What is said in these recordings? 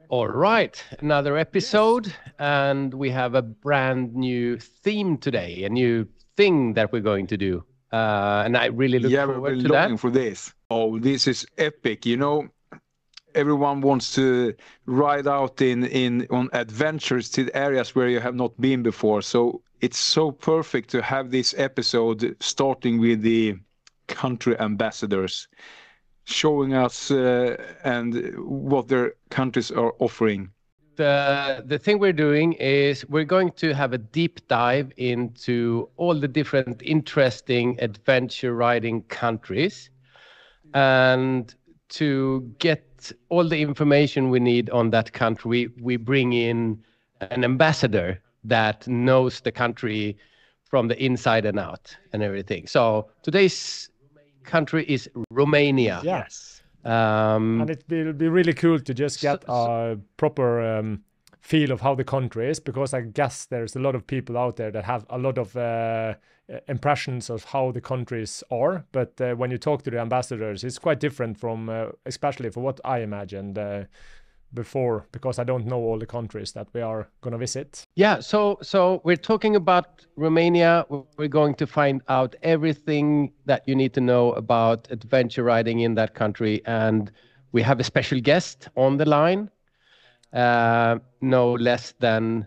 All right, another episode, and we have a brand new theme today, a new thing that we're going to do. And I really look Yeah, we've forward been to longing that. for this. Oh, this is epic. You know, everyone wants to ride out in on adventures to areas where you have not been before. So it's so perfect to have this episode starting with the country ambassadors showing us and what their countries are offering. The thing we're doing is we're going to have a deep dive into all the different interesting adventure riding countries, and to get all the information we need on that country, we bring in an ambassador that knows the country from the inside and out and everything. So today's country is Romania. Yes. Um, And it will be really cool to just get a proper feel of how the country is, because I guess there's a lot of people out there that have a lot of impressions of how the countries are. But when you talk to the ambassadors, it's quite different from, especially for what I imagined before, because I don't know all the countries that we are going to visit. Yeah, so we're talking about Romania. We're going to find out everything that you need to know about adventure riding in that country, and we have a special guest on the line, no less than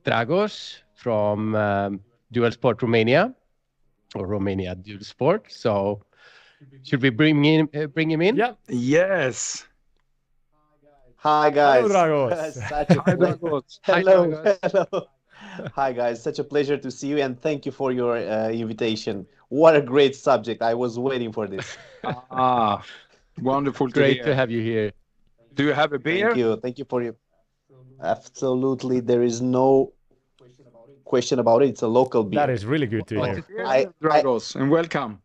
Dragos from Dual Sport Romania, or Romania Dual Sport. So should we bring him in? Yeah. Yes. Hi guys. Hello, Dragos. Such a Hi, pleasure. Dragos. Hi, Hello, Dragos. hello. Hi guys, such a pleasure to see you, and thank you for your invitation. What a great subject. I was waiting for this. Ah, wonderful to Great hear. to have you here. Do you have a beer? Thank you. Thank you for your. Absolutely, there is no question about it. It's a local beer. That is really good to What hear. is it? I- Dragos, and welcome.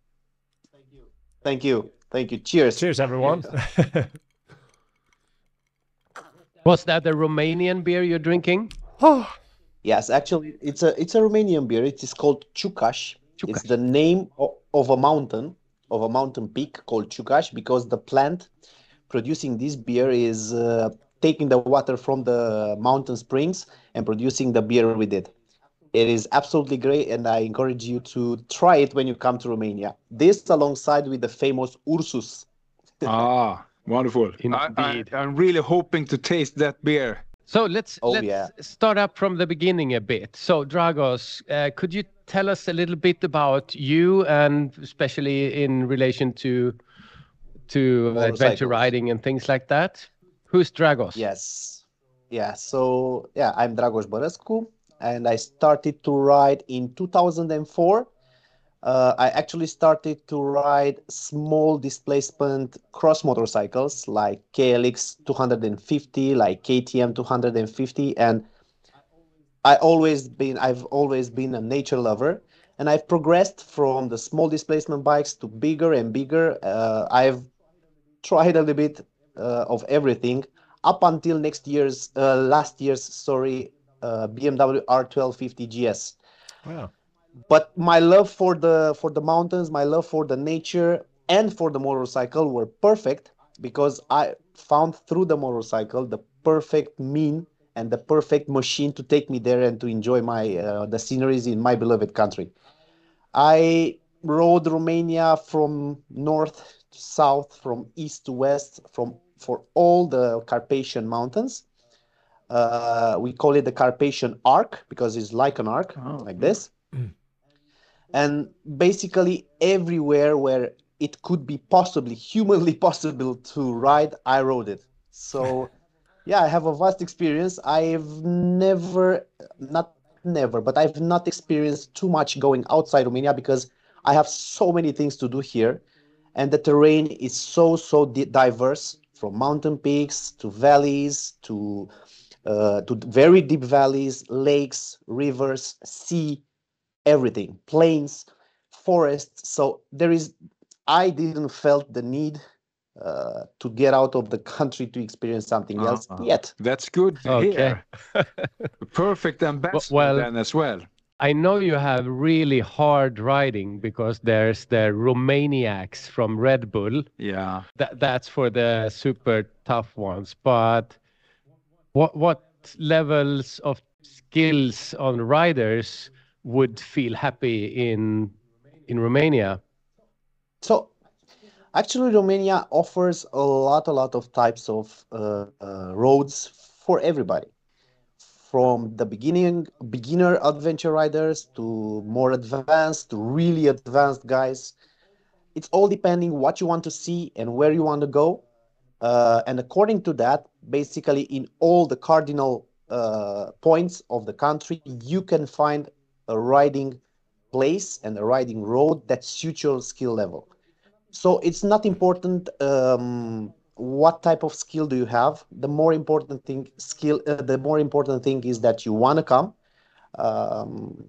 Thank you. Thank you. Cheers. Cheers, everyone. Was that the Romanian beer you're drinking? Yes, actually, it's a Romanian beer. It is called Ciucaș. It's Ciucaș. the name of a mountain peak called Ciucaș, because the plant producing this beer is taking the water from the mountain springs and producing the beer with it. It is absolutely great, and I encourage you to try it when you come to Romania. This alongside with the famous Ursus. Ah, wonderful. Indeed. I'm really hoping to taste that beer. So let's yeah. start up from the beginning a bit. So Dragos, could you tell us a little bit about you, and especially in relation to adventure Motorcycles. riding and things like that? Who's Dragos? Yes. Yeah. So yeah, I'm Dragos Bărescu, and I started to ride in 2004. I actually started to ride small displacement cross motorcycles like KLX 250, like KTM 250, and I've always been a nature lover, and I've progressed from the small displacement bikes to bigger and bigger. I've tried a little bit of everything up until last year's, BMW R1250 GS. Wow. But my love for the mountains, my love for the nature, and for the motorcycle were perfect, because I found through the motorcycle the perfect mean and the perfect machine to take me there and to enjoy the sceneries in my beloved country. I rode Romania from north to south, from east to west, for all the Carpathian mountains. We call it the Carpathian Arc because it's like an arc, like this. And basically everywhere where it could be humanly possible to ride, I rode it. So yeah, I have a vast experience. I've but I've not experienced too much going outside Romania, because I have so many things to do here. And the terrain is so diverse, from mountain peaks to valleys to very deep valleys, lakes, rivers, sea, everything, plains, forests. So I didn't felt the need to get out of the country to experience something else yet. That's good to hear. Perfect ambassador Well, then as well. I know you have really hard riding, because there's the Romaniacs from Red Bull. Yeah. That's for the super tough ones. But What levels of skills on riders would feel happy in Romania? So actually, Romania offers a lot of types of roads for everybody, from the beginner adventure riders to more advanced to really advanced guys. It's all depending what you want to see and where you want to go. And according to that, basically in all the cardinal points of the country, you can find a riding place and a riding road that suits your skill level. So it's not important what type of skill do you have. The more important thing is that you want to come.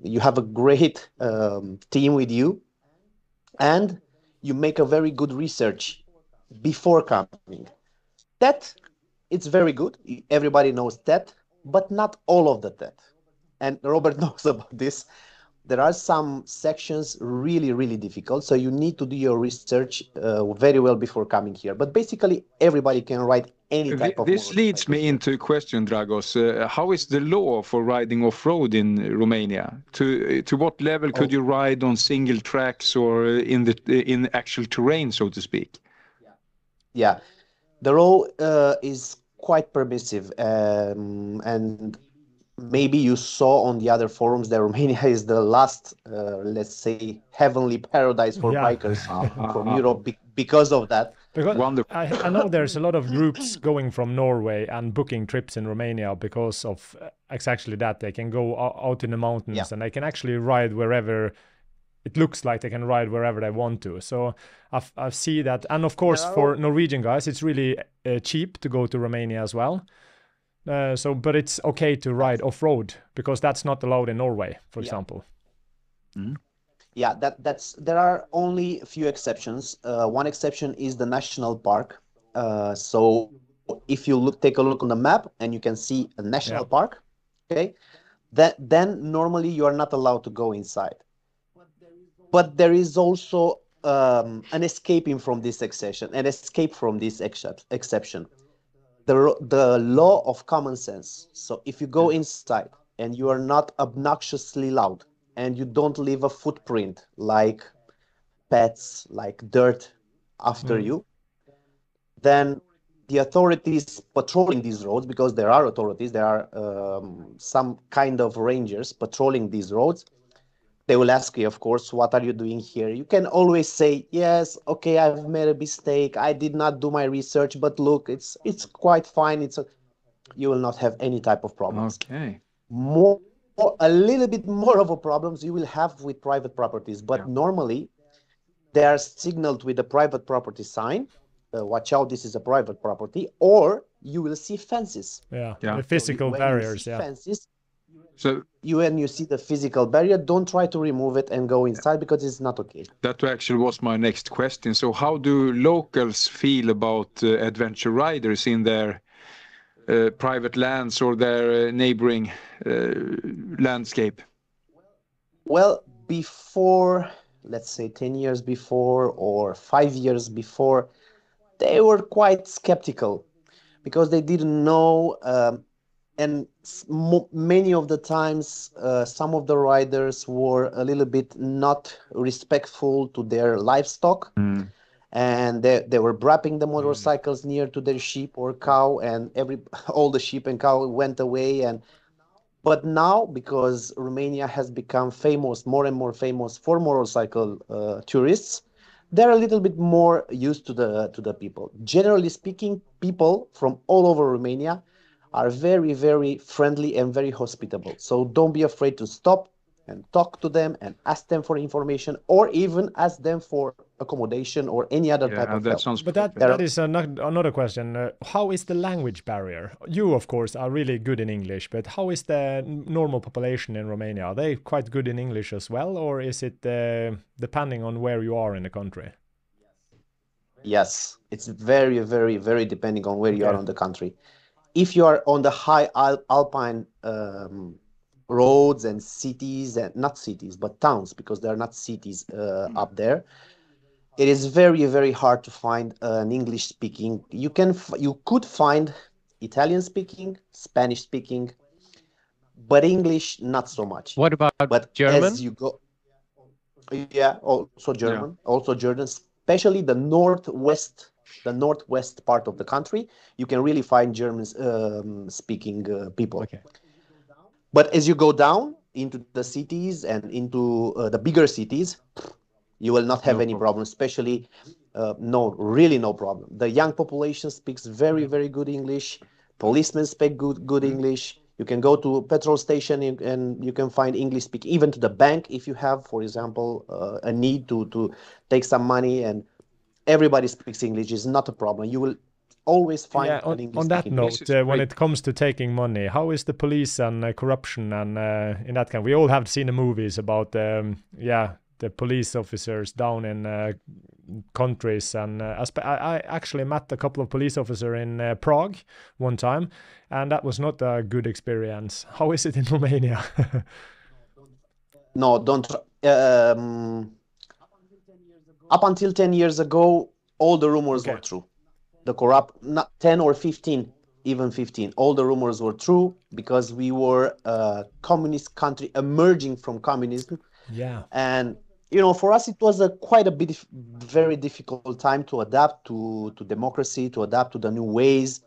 You have a great team with you, and you make a very good research before coming. That it's very good. Everybody knows that, but not all of the that. And Robert knows about this. There are some sections really difficult, so you need to do your research very well before coming here. But basically, everybody can ride any type of This leads me into a question, Dragos. How is the law for riding off-road in Romania? To what level could you ride on single tracks or in actual terrain, so to speak? Yeah, the law is quite permissive, and maybe you saw on the other forums that Romania is the last, let's say, heavenly paradise for bikers from Europe because of that. Because Wonderful. I know there's a lot of groups going from Norway and booking trips in Romania because of exactly that. They can go out in the mountains and they can actually ride wherever it looks like they can ride wherever they want to. So I see that. And of course, for Norwegian guys, it's really cheap to go to Romania as well. But it's okay to ride off-road because that's not allowed in Norway, for example. Mm. Yeah, there are only a few exceptions. One exception is the national park. So if you take a look on the map and you can see a national park, okay, then normally you are not allowed to go inside. But there is also an escaping from this exception, an escape from this exception. The law of common sense. So if you go inside and you are not obnoxiously loud and you don't leave a footprint like pets, like dirt after you, then the authorities patrolling these roads, because there are authorities, there are some kind of rangers patrolling these roads, they will ask you, of course, what are you doing here? You can always say, yes, okay, I've made a mistake. I did not do my research, but look, it's quite fine. You will not have any type of problems. Okay. A little bit more of a problems you will have with private properties, but normally they are signaled with a private property sign. Watch out, this is a private property, or you will see fences. The physical barriers. Fences, so when you see the physical barrier, don't try to remove it and go inside because it's not okay. That actually was my next question. So how do locals feel about adventure riders in their private lands or their neighboring landscape? Well, before, let's say 10 years before or 5 years before, they were quite skeptical because they didn't know. And many of the times, some of the riders were a little bit not respectful to their livestock. And they were wrapping the motorcycles near to their sheep or cow, and all the sheep and cow went away. But now, because Romania has become famous, more and more famous for motorcycle tourists, they're a little bit more used to the people. Generally speaking, people from all over Romania are very friendly and very hospitable. So don't be afraid to stop and talk to them and ask them for information, or even ask them for accommodation or any other type of help. But that is another question. How is the language barrier? You, of course, are really good in English, but how is the normal population in Romania? Are they quite good in English as well, or is it depending on where you are in the country? Yes, it's very depending on where you are in the country. If you are on the high alpine roads and cities, and not cities but towns, because there are not cities up there, it is very hard to find an English speaking. You could find Italian speaking, Spanish speaking, but English not so much. What about But German? as you go, yeah, also German, especially the northwest part of the country, you can really find German speaking people. Okay. But as you go down into the cities and into the bigger cities, you will not have any problem, especially really no problem. The young population speaks very, very good English. Policemen speak good English. You can go to a petrol station and you can find English speaking, even to the bank if you have, for example, a need to take some money, and everybody speaks English. Is not a problem. You will always find an English on that speaking note, when it comes to taking money, how is the police and corruption and in that kind? We all have seen the movies about the police officers down in countries, and I actually met a couple of police officers in Prague one time, and that was not a good experience. How is it in Romania? No, don't. Up until 10 years ago, all the rumors were true. The corrupt, not 10 or 15, even 15, all the rumors were true, because we were a communist country emerging from communism. Yeah. And for us, it was very difficult time to adapt to democracy, to adapt to the new ways.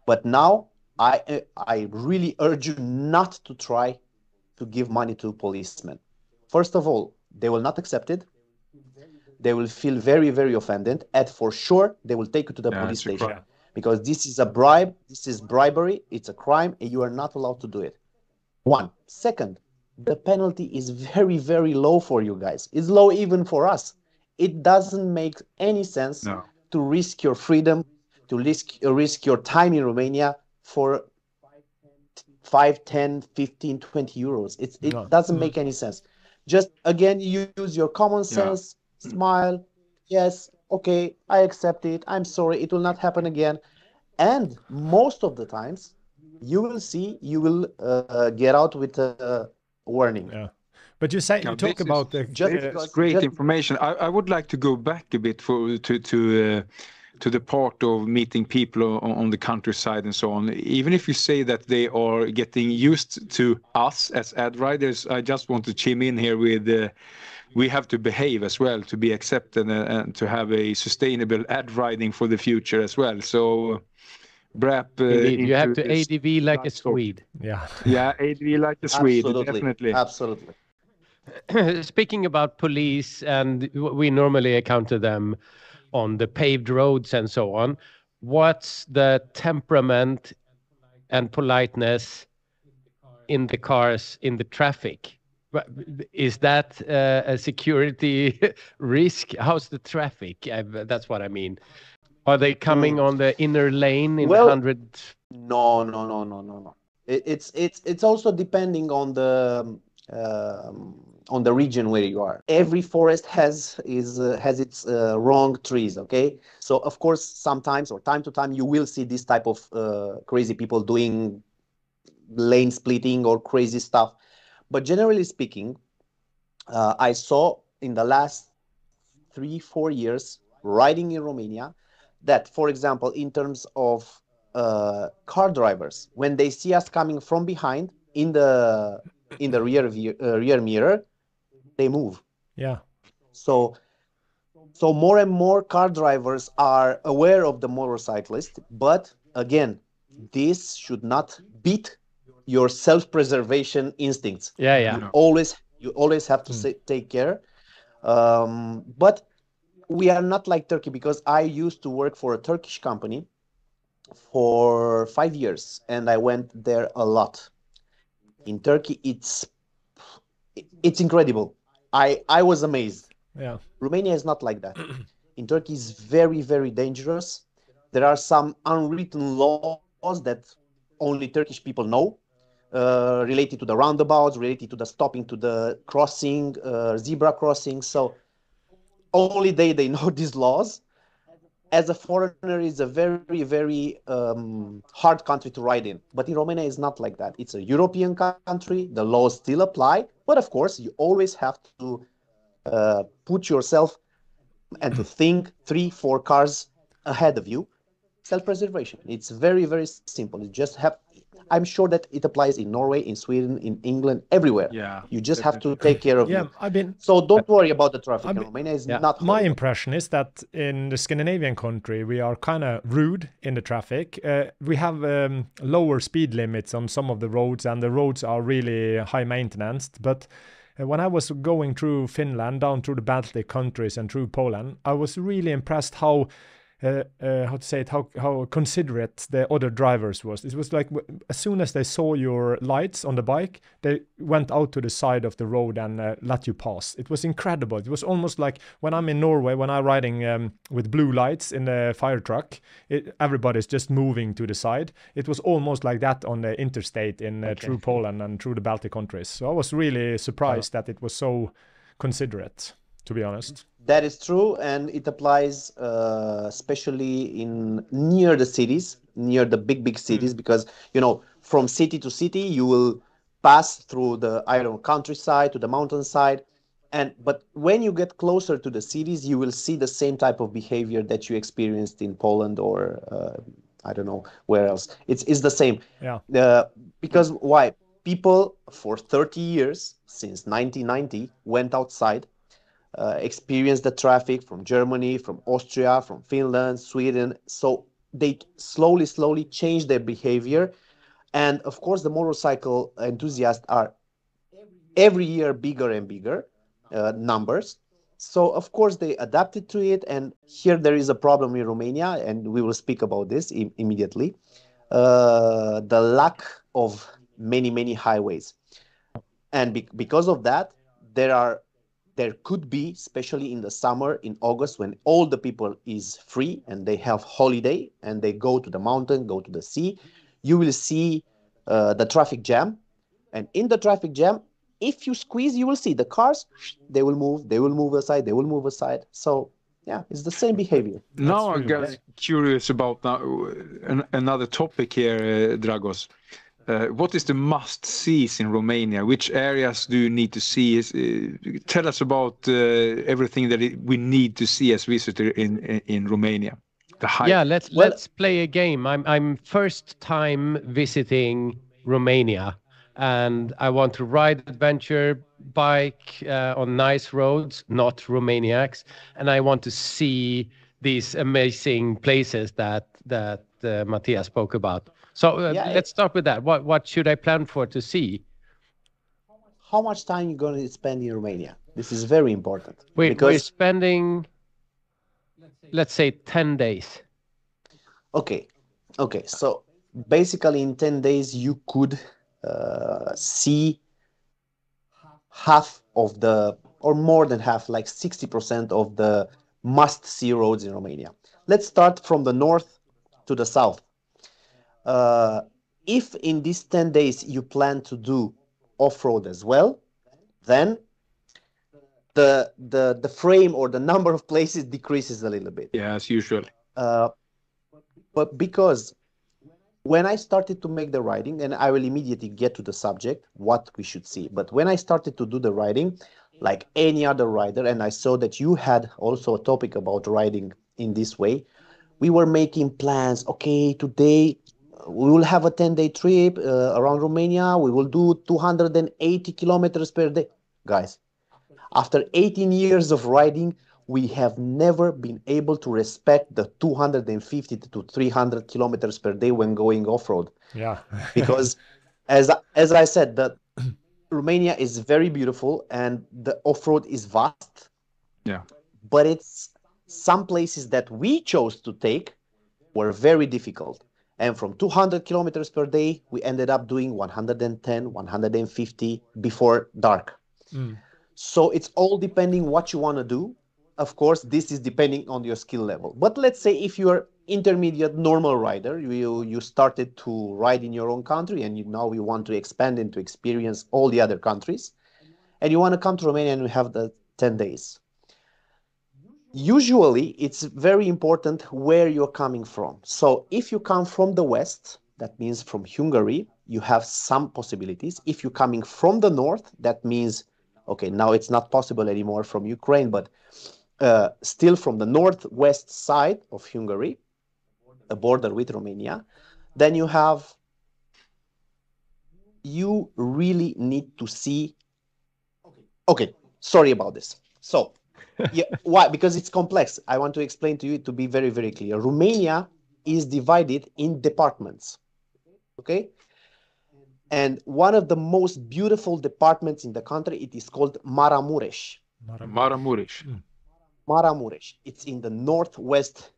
But now, I really urge you not to try to give money to policemen. First of all, they will not accept it. They will feel very, very offended, and for sure, they will take you to the police station, because this is a bribe, this is bribery, it's a crime, and you are not allowed to do it. One. Second, the penalty is very, very low for you guys. It's low even for us. It doesn't make any sense to risk your freedom, to risk your time in Romania for 5, 10, 15, 20 euros. It doesn't make any sense. Just, again, you use your common sense, smile, yes, okay, I accept it, I'm sorry, it will not happen again. And most of the times, you will get out with a warning. Yeah. But you talk about great information. I would like to go back a bit to the part of meeting people on the countryside and so on. Even if you say that they are getting used to us as ad riders, I just want to chime in here with we have to behave as well to be accepted and to have a sustainable ad riding for the future as well. So you have to ADV like a Swede. Yeah. Yeah, ADV like a Swede, definitely. Absolutely. Speaking about police, and we normally encounter them on the paved roads and so on, what's the temperament and politeness in the cars, in the traffic? Is that a security risk? How's the traffic? That's what I mean. Are they coming on the inner lane in 100? No. It's also depending on the region where you are. Every forest has its wrong trees. Okay, so of course sometimes, or time to time, you will see this type of crazy people doing lane splitting or crazy stuff. But generally speaking, I saw in the last 3-4 years riding in Romania that, for example, in terms of car drivers, when they see us coming from behind in the rear mirror, they move. Yeah. So more and more car drivers are aware of the motorcyclist, but again, this should not beat your self-preservation instincts. Yeah. You always have to take care. But we are not like Turkey, because I used to work for a Turkish company for 5 years, and I went there a lot. In Turkey, it's incredible. I was amazed. Yeah. Romania is not like that. In Turkey, it's very, very dangerous. There are some unwritten laws that only Turkish people know, related to the roundabouts, related to the stopping to the crossing, zebra crossing. So only they know these laws. As a foreigner, it's a very, very hard country to ride in. But in Romania, it's not like that. It's a European country. The laws still apply. But of course, you always have to put yourself and to think 3-4 cars ahead of you. self-preservation. It's very, very simple. You just have, I'm sure that it applies in Norway, in Sweden, in England, everywhere. Yeah, You just have to take care of Yeah, you. So don't worry about the traffic in Romania. It's not my horrible. impression is that in the Scandinavian country, we are kind of rude in the traffic. We have lower speed limits on some of the roads, and the roads are really high maintenance. But when I was going through Finland, down through the Baltic countries and through Poland, I was really impressed how how considerate the other drivers was. It was like as soon as they saw your lights on the bike, they went out to the side of the road and let you pass. It was incredible. It was almost like when I'm in Norway, when I'm riding with blue lights in the fire truck, everybody's just moving to the side. It was almost like that on the interstate in through Poland and through the Baltic countries. So I was really surprised that it was so considerate, to be honest. That is true, and it applies especially in near the cities, near the big cities, because from city to city you will pass through the countryside to the mountainside, but when you get closer to the cities, you will see the same type of behavior that you experienced in Poland or I don't know where else. It's the same. Yeah. Because why? People for 30 years since 1990 went outside. Experience the traffic from Germany, from Austria, from Finland, Sweden. So they slowly change their behavior. And of course, the motorcycle enthusiasts are every year bigger and bigger numbers. So of course, they adapted to it. And here there is a problem in Romania, and we will speak about this immediately. The lack of many highways. And because of that, there could be, especially in the summer, in August, when all the people is free and they have holiday and they go to the mountain, go to the sea, you will see the traffic jam. And in the traffic jam, if you squeeze, you will see the cars, they will move aside. So yeah, it's the same behavior. Now I'm curious about another topic here, Dragos. What is the must-sees in Romania? Which areas do you need to see? Tell us about everything that we need to see as visitors in Romania. Yeah, let's play a game. I'm first time visiting Romania, and I want to ride adventure bike on nice roads, not Romaniacs, and I want to see these amazing places that Matthias spoke about. So let's start with that. What should I plan for to see? How much time you going to spend in Romania? This is very important. We're spending, let's say, 10 days. Okay. So basically in 10 days, you could see half of or more than half, like 60% of the must-see roads in Romania. Let's start from the north to the south. If in these 10 days you plan to do off-road as well, then the frame or the number of places decreases a little bit. Yeah, as usual. But because when I started to make the riding, and I will immediately get to the subject, what we should see. But when I started to do the riding, like any other rider, and I saw that you had also a topic about riding in this way, we were making plans. Okay, today we will have a 10-day trip around Romania. We will do 280 kilometers per day. Guys, after 18 years of riding, we have never been able to respect the 250 to 300 kilometers per day when going off-road. Yeah. Because as I said, Romania is very beautiful and the off-road is vast. Yeah. But it's some places that we chose to take were very difficult. And from 200 kilometers per day, we ended up doing 110, 150 before dark. So it's all depending what you want to do. Of course, this is depending on your skill level. But let's say if you're intermediate normal rider, you started to ride in your own country and now you want to expand and to experience all the other countries, and you want to come to Romania and we have the 10 days. Usually, it's very important where you're coming from. So if you come from the west, that means from Hungary, you have some possibilities. If you're coming from the north, that means, okay, now it's not possible anymore from Ukraine, but still from the northwest side of Hungary, a border with Romania, then you really need to see. Okay, sorry about this. So, yeah, why? Because it's complex. I want to explain to you to be very, very clear. Romania is divided in departments. Okay, and one of the most beautiful departments in the country, it is called Maramureș. Maramureș. Maramureș. It's in the northwest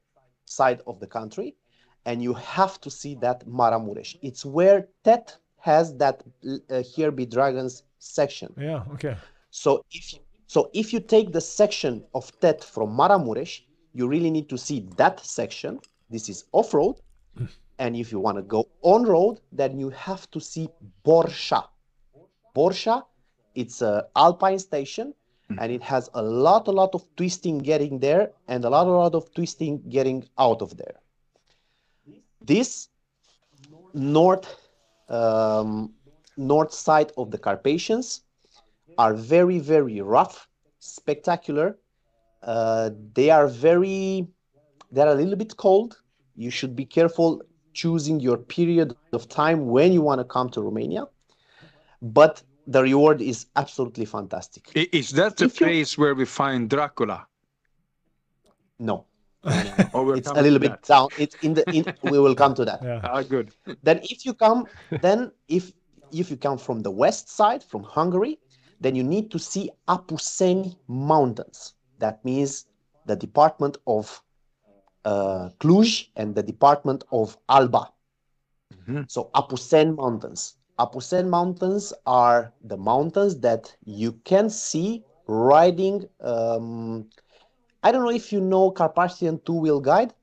side of the country, and you have to see that Maramureș. It's where TET has that Here Be Dragons section. Yeah, okay. So if you take the section of TET from Maramureș, you really need to see that section. This is off-road. And if you want to go on-road, then you have to see Borșa. Borșa, it's an alpine station, and it has a lot of twisting getting there and a lot of twisting getting out of there. This north side of the Carpathians are very, very rough, spectacular. They are a little bit cold. You should be careful choosing your period of time when you want to come to Romania. But the reward is absolutely fantastic. Is that the place where we find Dracula? No. Oh, it's a little bit down. It's we will come to that. Yeah. Good. Then if you come from the west side, from Hungary, then you need to see Apuseni Mountains. That means the department of Cluj and the department of Alba. So Apuseni Mountains. Apuseni Mountains are the mountains that you can see riding. I don't know if you know Carpathian two-wheel guide.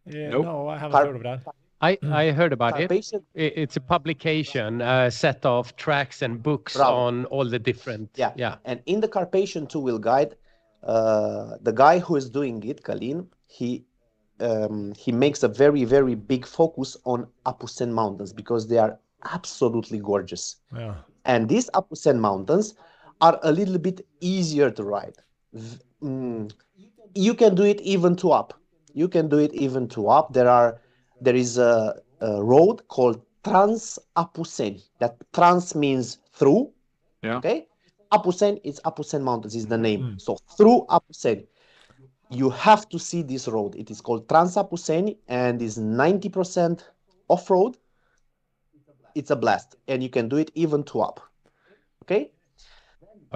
Yeah, Nope. No, I haven't heard of that. I heard about it. Carpathian. It's a publication, a set of tracks and books Bravo. on all the different. Yeah. And in the Carpathian two-wheel guide, the guy who is doing it, Kalin, he makes a very, very big focus on Apuseni Mountains because they are absolutely gorgeous. Yeah. And these Apuseni Mountains are a little bit easier to ride. You can do it even two up. There is a road called Trans-Apuseni. That trans means through. Yeah. Okay. Apuseni is Apuseni Mountains is the name. So through Apuseni, you have to see this road. It is called Trans-Apuseni and is 90% off-road. It's a blast, and you can do it even two up. Okay.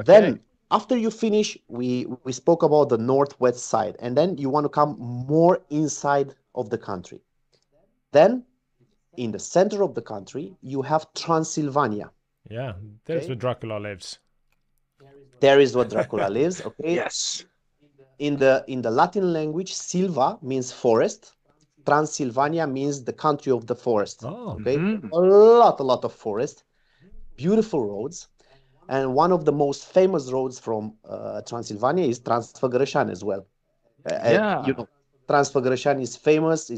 Then after you finish, we spoke about the northwest side, and then you want to come more inside of the country. Then in the center of the country, you have Transylvania. Yeah, there's where Dracula lives. There is where Dracula lives. Okay. Yes. In the Latin language, Silva means forest. Transylvania means the country of the forest. Oh. Okay. A lot of forest, beautiful roads. And one of the most famous roads from Transylvania is Transfăgărășani as well. You know, Transfăgărășani is famous.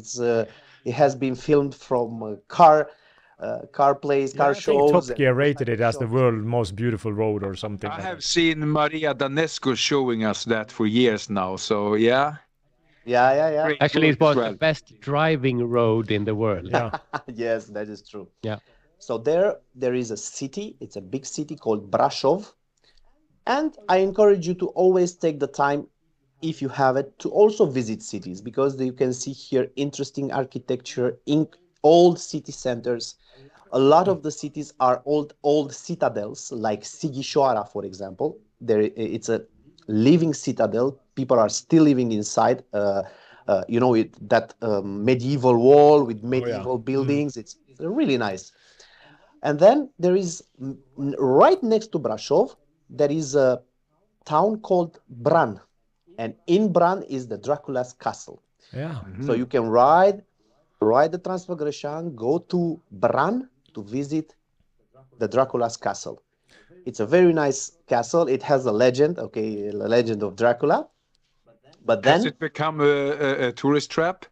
It has been filmed from car shows. I think Top Gear rated it as the world's most beautiful road or something. I have seen Maria Danescu showing us that for years now. So yeah. Yeah. Great Actually, it was road as the best driving road in the world. Yeah. Yes, that is true. Yeah. So there is a city. It's a big city called Brașov, and I encourage you to always take the time, if you have it, to also visit cities, because you can see here interesting architecture in old city centers. A lot of the cities are old citadels, like Sighișoara, for example. It's a living citadel. People are still living inside. That medieval wall with medieval buildings. It's really nice. And then there is, right next to Brașov, there is a town called Bran. And in Bran is the Dracula's castle. Yeah. So you can ride the Transfăgărășani, go to Bran to visit the Dracula's castle. It's a very nice castle. It has a legend, a legend of Dracula. But then... Has it become a tourist trap?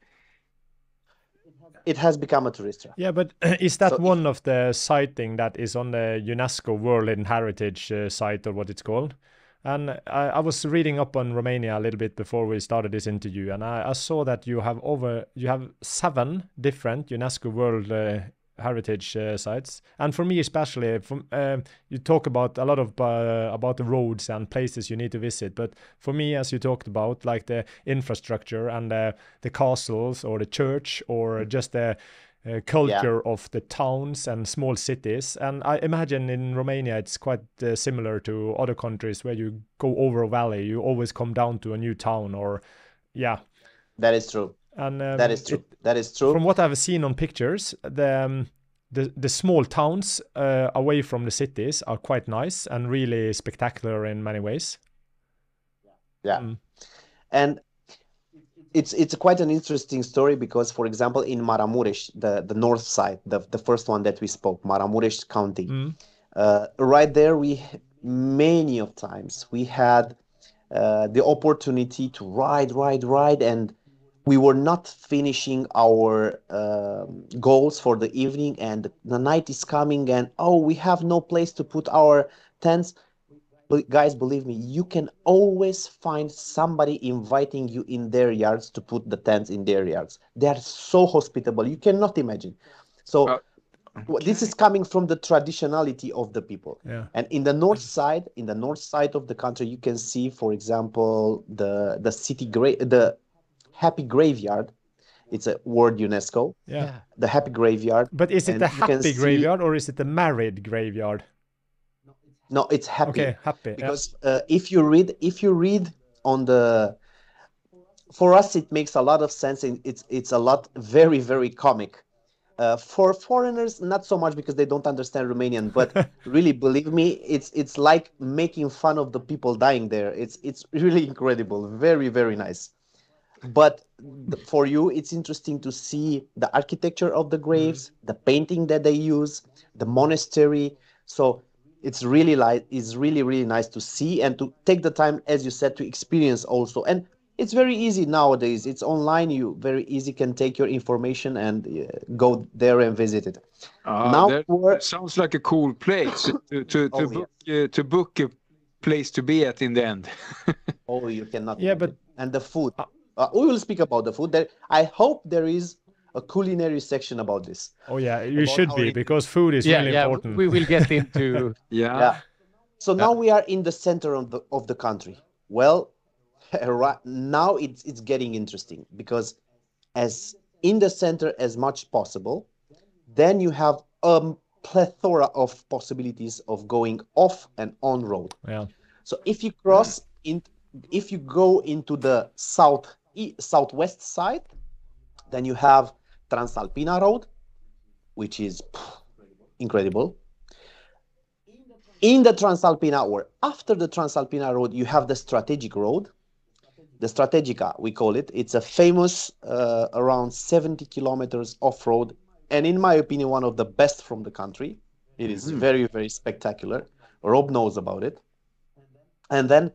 It has become a tourist trap. Yeah, but is that one of the sighting that is on the UNESCO World Heritage site, or what it's called? And I was reading up on Romania a little bit before we started this interview, and I saw that you have 7 different UNESCO World Heritage sites. And for me especially, you talk about a lot of about the roads and places you need to visit. But for me, as you talked about, like the infrastructure and the castles or the church or just the culture of the towns and small cities. And I imagine in Romania it's quite similar to other countries where you go over a valley, you always come down to a new town, or That is true. And that is true. That is true. From what I've seen on pictures, the small towns away from the cities are quite nice and really spectacular in many ways. Yeah. And it's quite an interesting story because, for example, in Maramureș, the north side, the first one that we spoke, Maramureș County, right there, many of times we had the opportunity to ride, and we were not finishing our goals for the evening, and the night is coming, and we have no place to put our tents. But guys, believe me, you can always find somebody inviting you in their yards to put the tents in their yards. They are so hospitable, you cannot imagine. So this is coming from the traditionality of the people. Yeah. And in the north side of the country, you can see, for example, the Happy Graveyard. It's a word UNESCO. Yeah. The Happy Graveyard. But is it the happy graveyard or is it the married graveyard? No, it's happy. Okay, happy. Because if you read on the, for us it makes a lot of sense, and it's a lot very, very comic. For foreigners, not so much because they don't understand Romanian, but really, believe me, it's like making fun of the people dying there. It's really incredible, very, very nice. But for you, it's interesting to see the architecture of the graves, the painting that they use, the monastery. So it's really really nice to see and to take the time, as you said, to experience also. And it's very easy nowadays. It's online. You very easy can take your information and go there and visit it. That sounds like a cool place to book a place to be at in the end. You cannot. Yeah, but and the food. We will speak about the food. I hope there is a culinary section about this. Oh yeah, you should be, because food is really important. We will get into So now we are in the center of the country. Well, right now it's getting interesting, because as in the center as much possible, then you have a plethora of possibilities of going off and on road. Yeah. So if you if you go into the southwest side, then you have Transalpina Road, which is incredible. In the Transalpina, or after the Transalpina Road, you have the Strategic Road, the Strategica, we call it. It's a famous around 70 kilometers off-road, and in my opinion, one of the best from the country. It is very, very spectacular. Rob knows about it. And then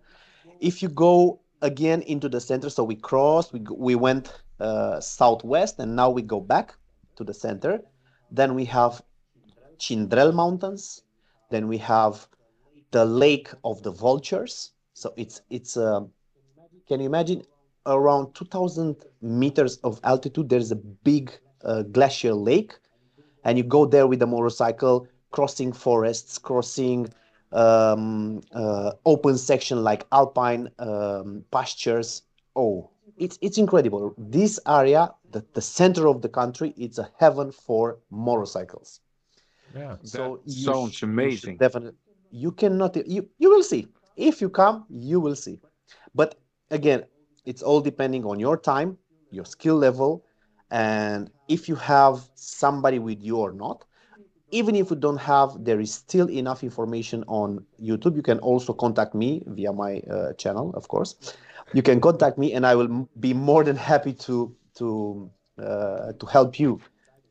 if you go again into the center, so we went southwest, and now we go back to the center. Then we have Cindrel Mountains. Then we have the Lake of the Vultures. So it's can you imagine, around 2,000 meters of altitude, there's a big glacial lake, and you go there with a motorcycle, crossing forests, crossing open section like alpine pastures. It's incredible. This area, the center of the country, it's a heaven for motorcycles. Yeah, so sounds amazing. Definitely, you cannot. You will see. If you come, you will see. But again, it's all depending on your time, your skill level, and if you have somebody with you or not. Even if you don't have, there is still enough information on YouTube. You can also contact me via my channel, of course. You can contact me, and I will be more than happy to help you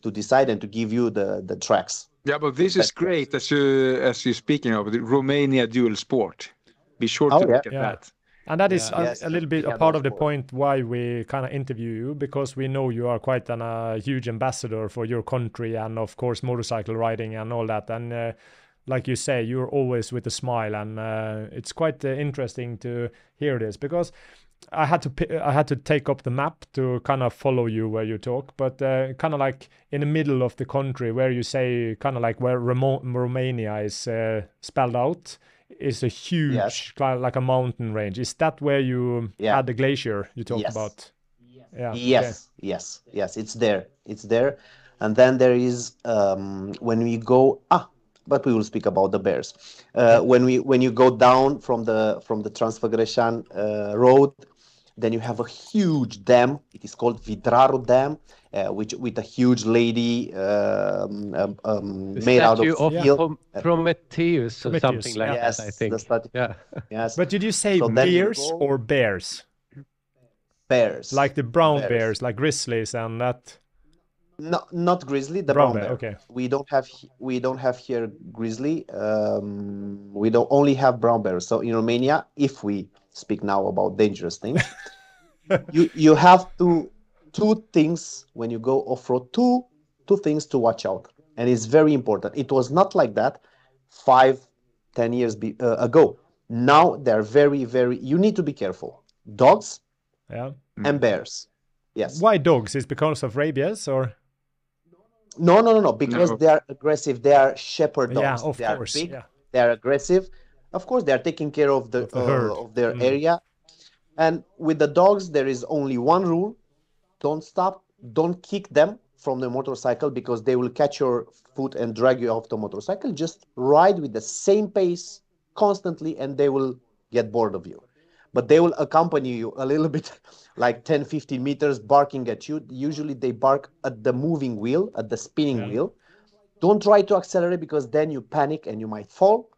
to decide and to give you the tracks. Yeah, but this is great, as you're speaking of the Romania dual sport. Be sure to look at that. And that is a little bit a part of the point why we kind of interview you, because we know you are quite a huge ambassador for your country and, of course, motorcycle riding and all that. And like you say, you're always with a smile, and it's quite interesting to hear this, because I had to take up the map to kind of follow you where you talk, but kind of like in the middle of the country where you say kind of like where Romania is spelled out is a huge like a mountain range. Is that where you had the glacier you talked about? Yeah. Yes, yes, it's there. And then there is when we go but we will speak about the bears. When you go down from the Transfăgărășan road, then you have a huge dam. It is called Vidraru Dam, which with a huge lady made out of steel. Prometheus or something like that, I think. Yes. But did you say bears or bears? Bears. Like the brown bears, like grizzlies and that? No, not grizzly. The brown bear. Okay. We don't have here grizzly. We don't only have brown bears. So in Romania, if we speak now about dangerous things, you have two things when you go off-road. Two things to watch out, and it's very important. It was not like that 5-10 years ago. Now they're very, very. You need to be careful. Dogs. And bears. Yes. Why dogs? Is it because of rabies or? No. Because they are aggressive. They are shepherd dogs. Yeah, of course. They are big. They are aggressive. Of course, they are taking care of of their area. And with the dogs, there is only one rule: don't stop. Don't kick them from the motorcycle, because they will catch your foot and drag you off the motorcycle. Just ride with the same pace constantly, and they will get bored of you. But they will accompany you a little bit, like 10-15 meters, barking at you. Usually they bark at the moving wheel, at the spinning wheel. Don't try to accelerate, because then you panic and you might fall.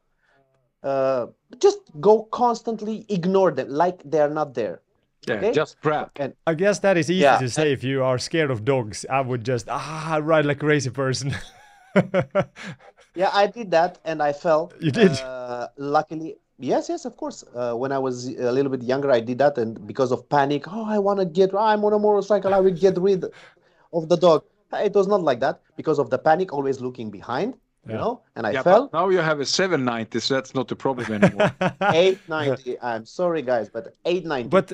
Just go constantly, ignore them like they're not there. Yeah, okay? Just grab. And I guess that is easy to say. If you are scared of dogs, I would just ride like a crazy person. Yeah, I did that and I fell. You did? Luckily. Yes, of course. When I was a little bit younger, I did that, and because of panic, I'm on a motorcycle, I will get rid of the dog. It was not like that. Because of the panic, always looking behind, you know, and I fell. Now you have a 790, so that's not a problem anymore. 890. I'm sorry, guys, but 890. But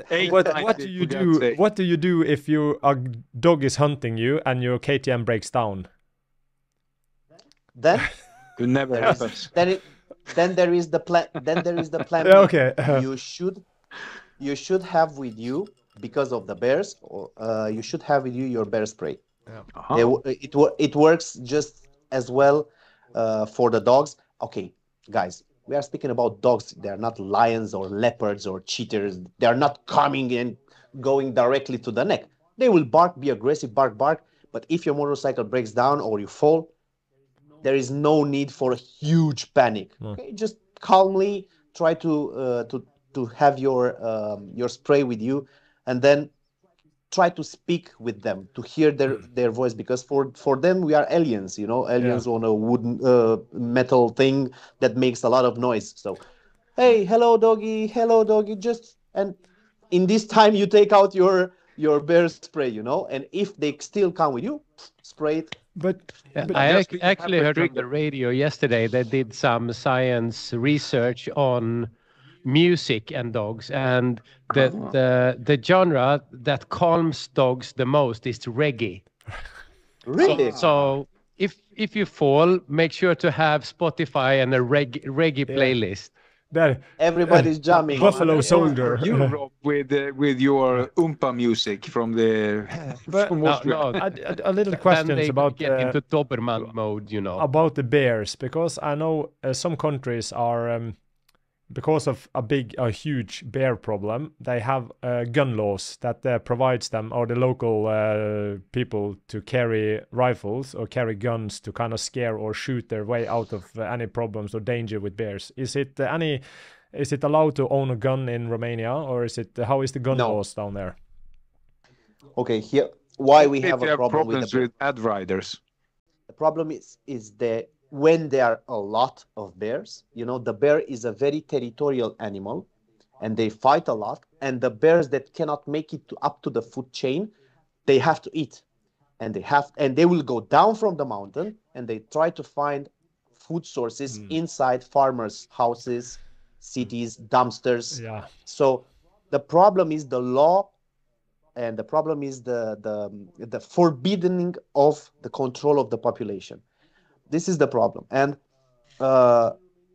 what do you do? What do you do if a dog is hunting you and your KTM breaks down? Then it never happens. Then there is the plan. Okay. You should have with you, because of the bears, or you should have with you your bear spray. It works just as well for the dogs. Okay, guys, we are speaking about dogs. They are not lions or leopards or cheetahs. They are not coming and going directly to the neck. They will bark, be aggressive, bark. But if your motorcycle breaks down or you fall, there is no need for a huge panic. Okay, just calmly try to have your spray with you, and then try to speak with them, to hear their voice, because for them we are aliens, aliens on a wooden metal thing that makes a lot of noise. So, hey, hello doggy, and in this time you take out your bear spray, and if they still come with you, spray it. But I actually heard on the radio yesterday they did some science research on music and dogs, and the genre that calms dogs the most is reggae. Really? So if you fall, make sure to have Spotify and a reggae playlist. Everybody's jamming. Buffalo Soldier. Europe with your Oompa music from Austria. A little questions about get into Doberman mode, about the bears, because I know some countries are because of a huge bear problem. They have gun laws that provides them, or the local people, to carry rifles or carry guns to kind of scare or shoot their way out of any problems or danger with bears. Is it allowed to own a gun in Romania, or how is the gun laws down there? Okay, here why we have a problem with ad riders. The problem is that when there are a lot of bears, the bear is a very territorial animal, and they fight a lot. And the bears that cannot make it up to the food chain, they have to eat, and they will go down from the mountain, and they try to find food sources inside farmers' houses, cities, dumpsters. Yeah. So the problem is the law, and the problem is the forbidding of the control of the population. This is the problem. And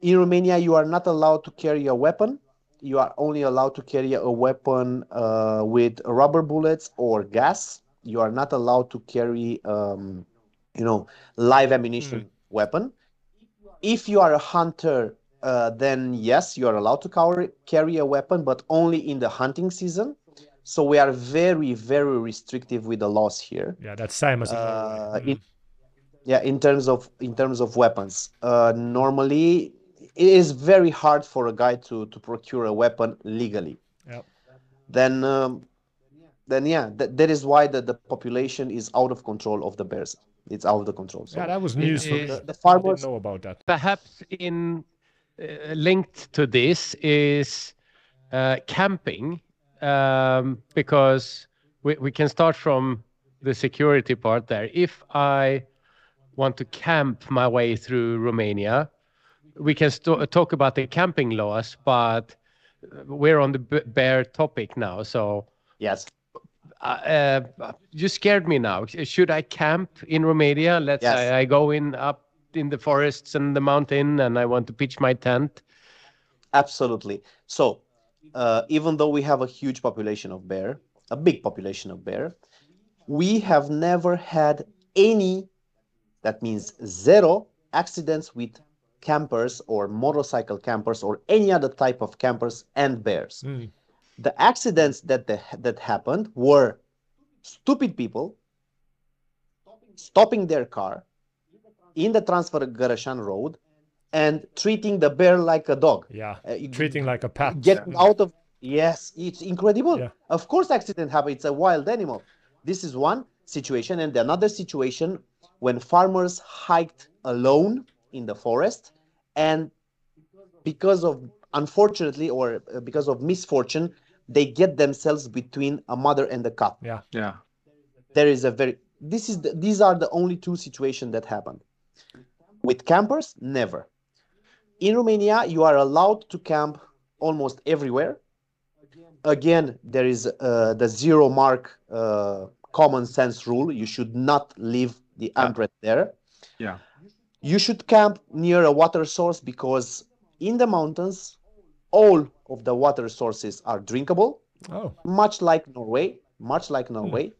in Romania, you are not allowed to carry a weapon. You are only allowed to carry a weapon with rubber bullets or gas. You are not allowed to carry, live ammunition weapon. If you are a hunter, then yes, you are allowed to carry a weapon, but only in the hunting season. So we are very, very restrictive with the laws here. Yeah, that's same as in Norway. In terms of weapons, normally it is very hard for a guy to procure a weapon legally. Yep. Then that is why the population is out of control of the bears. It's out of the control. So yeah, that was news for me. the farmers I didn't know about that. Perhaps in linked to this is camping, because we can start from the security part there. If I want to camp my way through Romania, we can talk about the camping laws, but we're on the bear topic now. So yes, you scared me now. Should I camp in Romania? Let's say I go up in the forests and the mountain and I want to pitch my tent. Absolutely. So even though we have a huge population of bear, a big population of bear, we have never had any, that means zero, accidents with campers or motorcycle campers or any other type of campers and bears. The accidents that happened were stupid people stopping their car in the Transfer-Gărășan road and treating the bear like a dog. Yeah, treating like a pet. Getting out of... Yes, it's incredible. Yeah. Of course accident happen. It's a wild animal. This is one situation. And another situation when farmers hiked alone in the forest, and because of, unfortunately, or because of misfortune, they get themselves between a mother and a calf. Yeah. There is a very... These are the only two situations that happened. With campers, never. In Romania, you are allowed to camp almost everywhere. Again, there is the zero mark common sense rule. You should not leave the umbrella there. Yeah. You should camp near a water source because in the mountains, all of the water sources are drinkable. Oh. Much like Norway.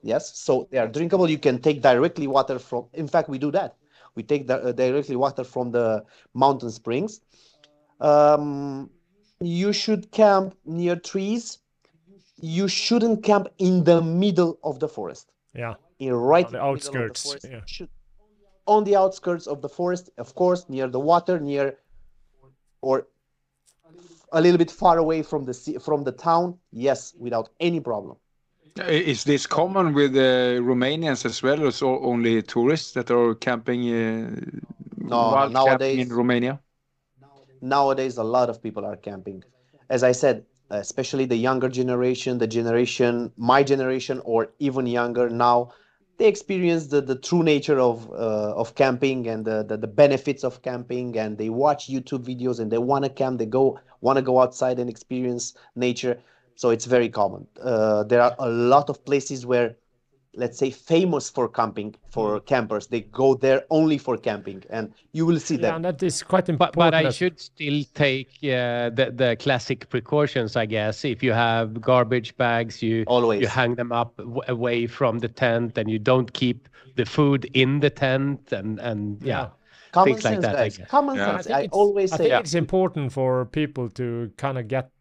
Yes. So they are drinkable. You can take directly water from... In fact, we do that. We take directly water from the mountain springs. You should camp near trees. You shouldn't camp in the middle of the forest. Yeah. On the outskirts. On the outskirts of the forest, of course, near the water, or a little bit far away from the town. Yes, without any problem. Is this common with Romanians as well, or so only tourists that are camping? No, camping in Romania. Nowadays, a lot of people are camping. As I said, especially the younger generation, my generation, or even younger now, they experience the true nature of camping and the benefits of camping, and they watch YouTube videos and they want to camp. They want to go outside and experience nature. So it's very common. There are a lot of places where, let's say, famous for camping, for campers. They go there only for camping, and you will see them. Yeah, and that is quite important. But I should still take the classic precautions, I guess. If you have garbage bags, you hang them up away from the tent, and you don't keep the food in the tent, and Common things sense, like that. guys. Common sense. I always say. I think it's important for people to kind of get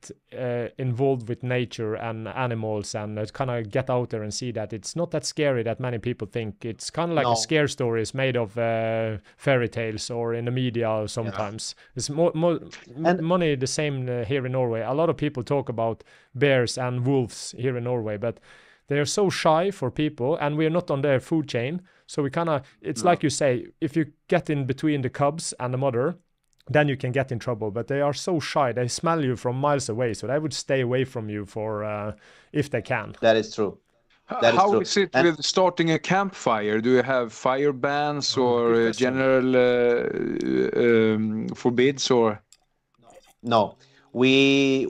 involved with nature and animals, and kind of get out there and see that it's not that scary that many people think. It's kind of like a scare stories made of fairy tales or in the media sometimes. It's money the same here in Norway. A lot of people talk about bears and wolves here in Norway, but they are so shy for people, and we are not on their food chain. So we kind of, it's like you say, if you get in between the cubs and the mother, then you can get in trouble. But they are so shy. They smell you from miles away. So they would stay away from you for if they can. That is true. That is How true. is it And with starting a campfire? Do you have fire bans or good question. general forbids or? no, we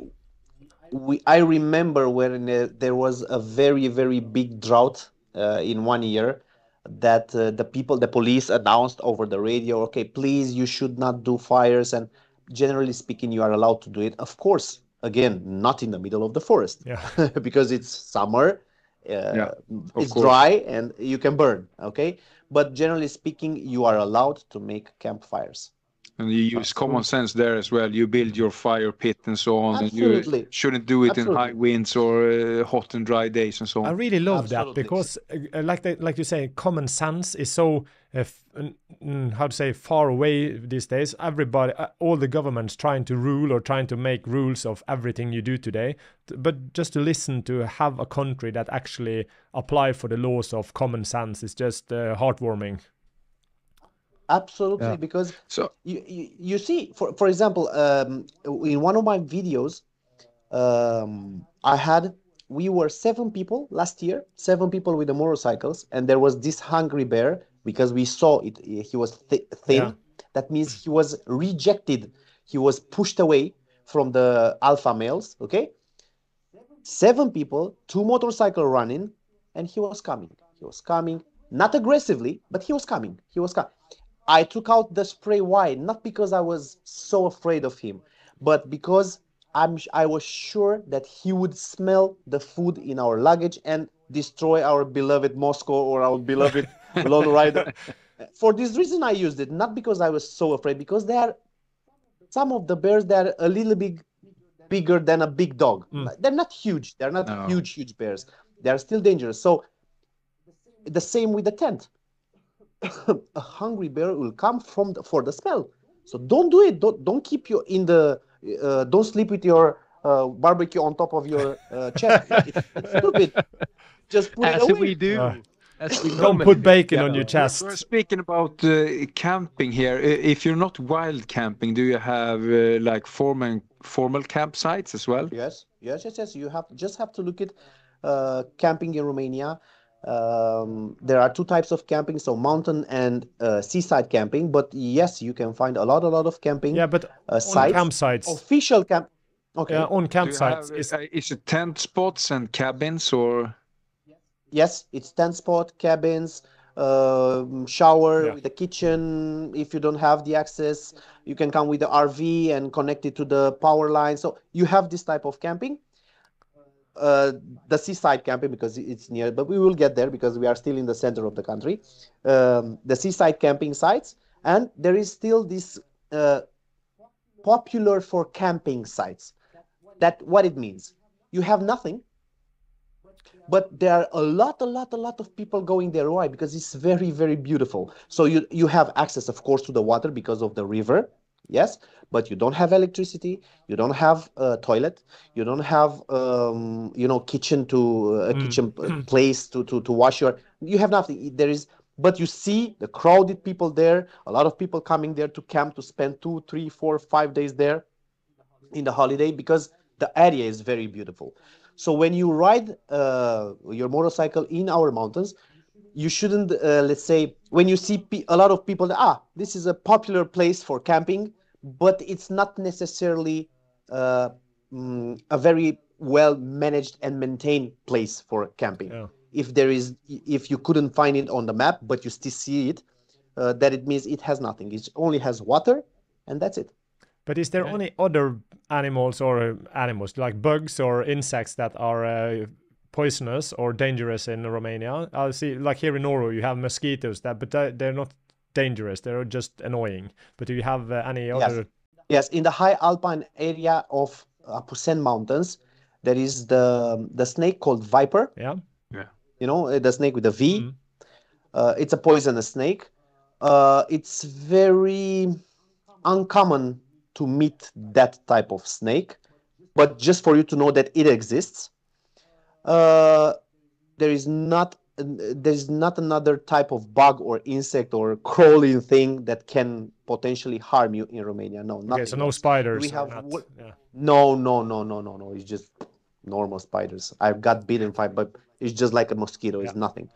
I remember when there was a very, very big drought in one year that the police announced over the radio, okay, please, you should not do fires. And generally speaking, you are allowed to do it. Of course, again, not in the middle of the forest Yeah. because it's summer, Yeah, of it's course. dry, and you can burn, okay? But generally speaking, you are allowed to make campfires. And you use common sense there as well. You build your fire pit and so on, and you Absolutely. shouldn't do it in high Absolutely. winds or hot and dry days and so I on. really love that Absolutely. because, like you say, common sense is so how to say far away these days. Everybody, all the governments trying to rule or trying to make rules of everything you do today. But just to listen to have a country that actually apply for the laws of common sense is just heartwarming. Absolutely, Yeah. because So you see, for example, in one of my videos, we were 7 people last year, 7 people with the motorcycles, and there was this hungry bear because we saw it. He was thin. Yeah. That means he was rejected. He was pushed away from the alpha males. Okay, 7 people, 2 motorcycle running, and he was coming. He was coming, not aggressively, but he was coming. He was coming. I took out the spray. Why? Not because I was so afraid of him, but because I was sure that he would smell the food in our luggage and destroy our beloved Moscow or our beloved Lone Rider. For this reason, I used it, not because I was so afraid, because some of the bears, they're a little bit bigger than a big dog. They're not huge. They're not No. huge bears. They're still dangerous. So the same with the tent. A hungry bear will come for the smell. So don't do it. Don't keep you in the. Don't sleep with your barbecue on top of your chest. It's stupid. Just put it As away. we do. As we Don't normally put do. bacon Yeah. on your we're chest. speaking about camping here. If you're not wild camping, do you have like formal campsites as well? Yes. You have to look at camping in Romania. There are 2 types of camping, so mountain and seaside camping. But yes, you can find a lot of camping Yeah, but on sites. campsites. Official camp. Okay. Yeah, on Do you campsites have, is it tent spots and cabins or? Yes, it's 10 spot cabins, shower Yeah. with a kitchen. If you don't have the access, you can come with the RV and connect it to the power line. So you have this type of camping. The seaside camping, because it's near, but we will get there because we are still in the center of the country. The seaside camping sites, and there is still this popular for camping sites. That what it means. You have nothing, but there are a lot of people going there. Why? Because it's very, very beautiful. So you have access, of course, to the water because of the river. Yes, but you don't have electricity. You don't have a toilet. You don't have kitchen kitchen place to wash your. You have nothing. There is, but you see the crowded people there. A lot of people coming there to camp to spend 2, 3, 4, 5 days there in the holiday because the area is very beautiful. So when you ride your motorcycle in our mountains, you shouldn't, let's say, when you see a lot of people, this is a popular place for camping, but it's not necessarily a very well managed and maintained place for camping. Yeah. If you couldn't find it on the map, but you still see it, that it means it has nothing. It only has water, and that's it. But is there any other animals like bugs or insects that are poisonous or dangerous in Romania? I see, like here in Norway, you have mosquitoes but they're not dangerous. They're just annoying. But do you have any other? Yes, in the high alpine area of Apusen Mountains, there is the snake called viper. Yeah. You know, the snake with the V. It's a poisonous snake. It's very uncommon to meet that type of snake, but just for you to know that it exists, there is not another type of bug or insect or crawling thing that can potentially harm you in Romania. No, nothing. Okay, so no spiders. We have yeah. no. It's just normal spiders. I've got bitten by, but It's just like a mosquito. It's Yeah. nothing.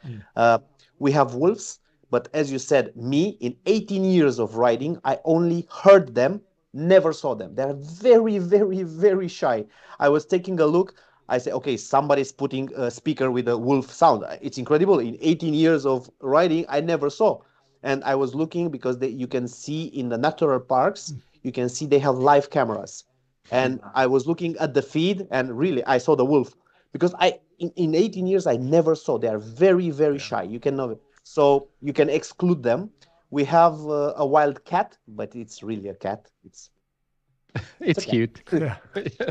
We have wolves, but as you said, me, in 18 years of riding, I only heard them, never saw them. They're very, very, very shy. I was taking a look. I say, okay, somebody's putting a speaker with a wolf sound. It's incredible. In 18 years of riding, I never saw. And I was looking because you can see in the natural parks, you can see they have live cameras. And I was looking at the feed, and really, I saw the wolf. Because in 18 years, I never saw. They are very, very shy. You cannot, so you can exclude them. We have a wild cat, but it's really a cat. It's cute.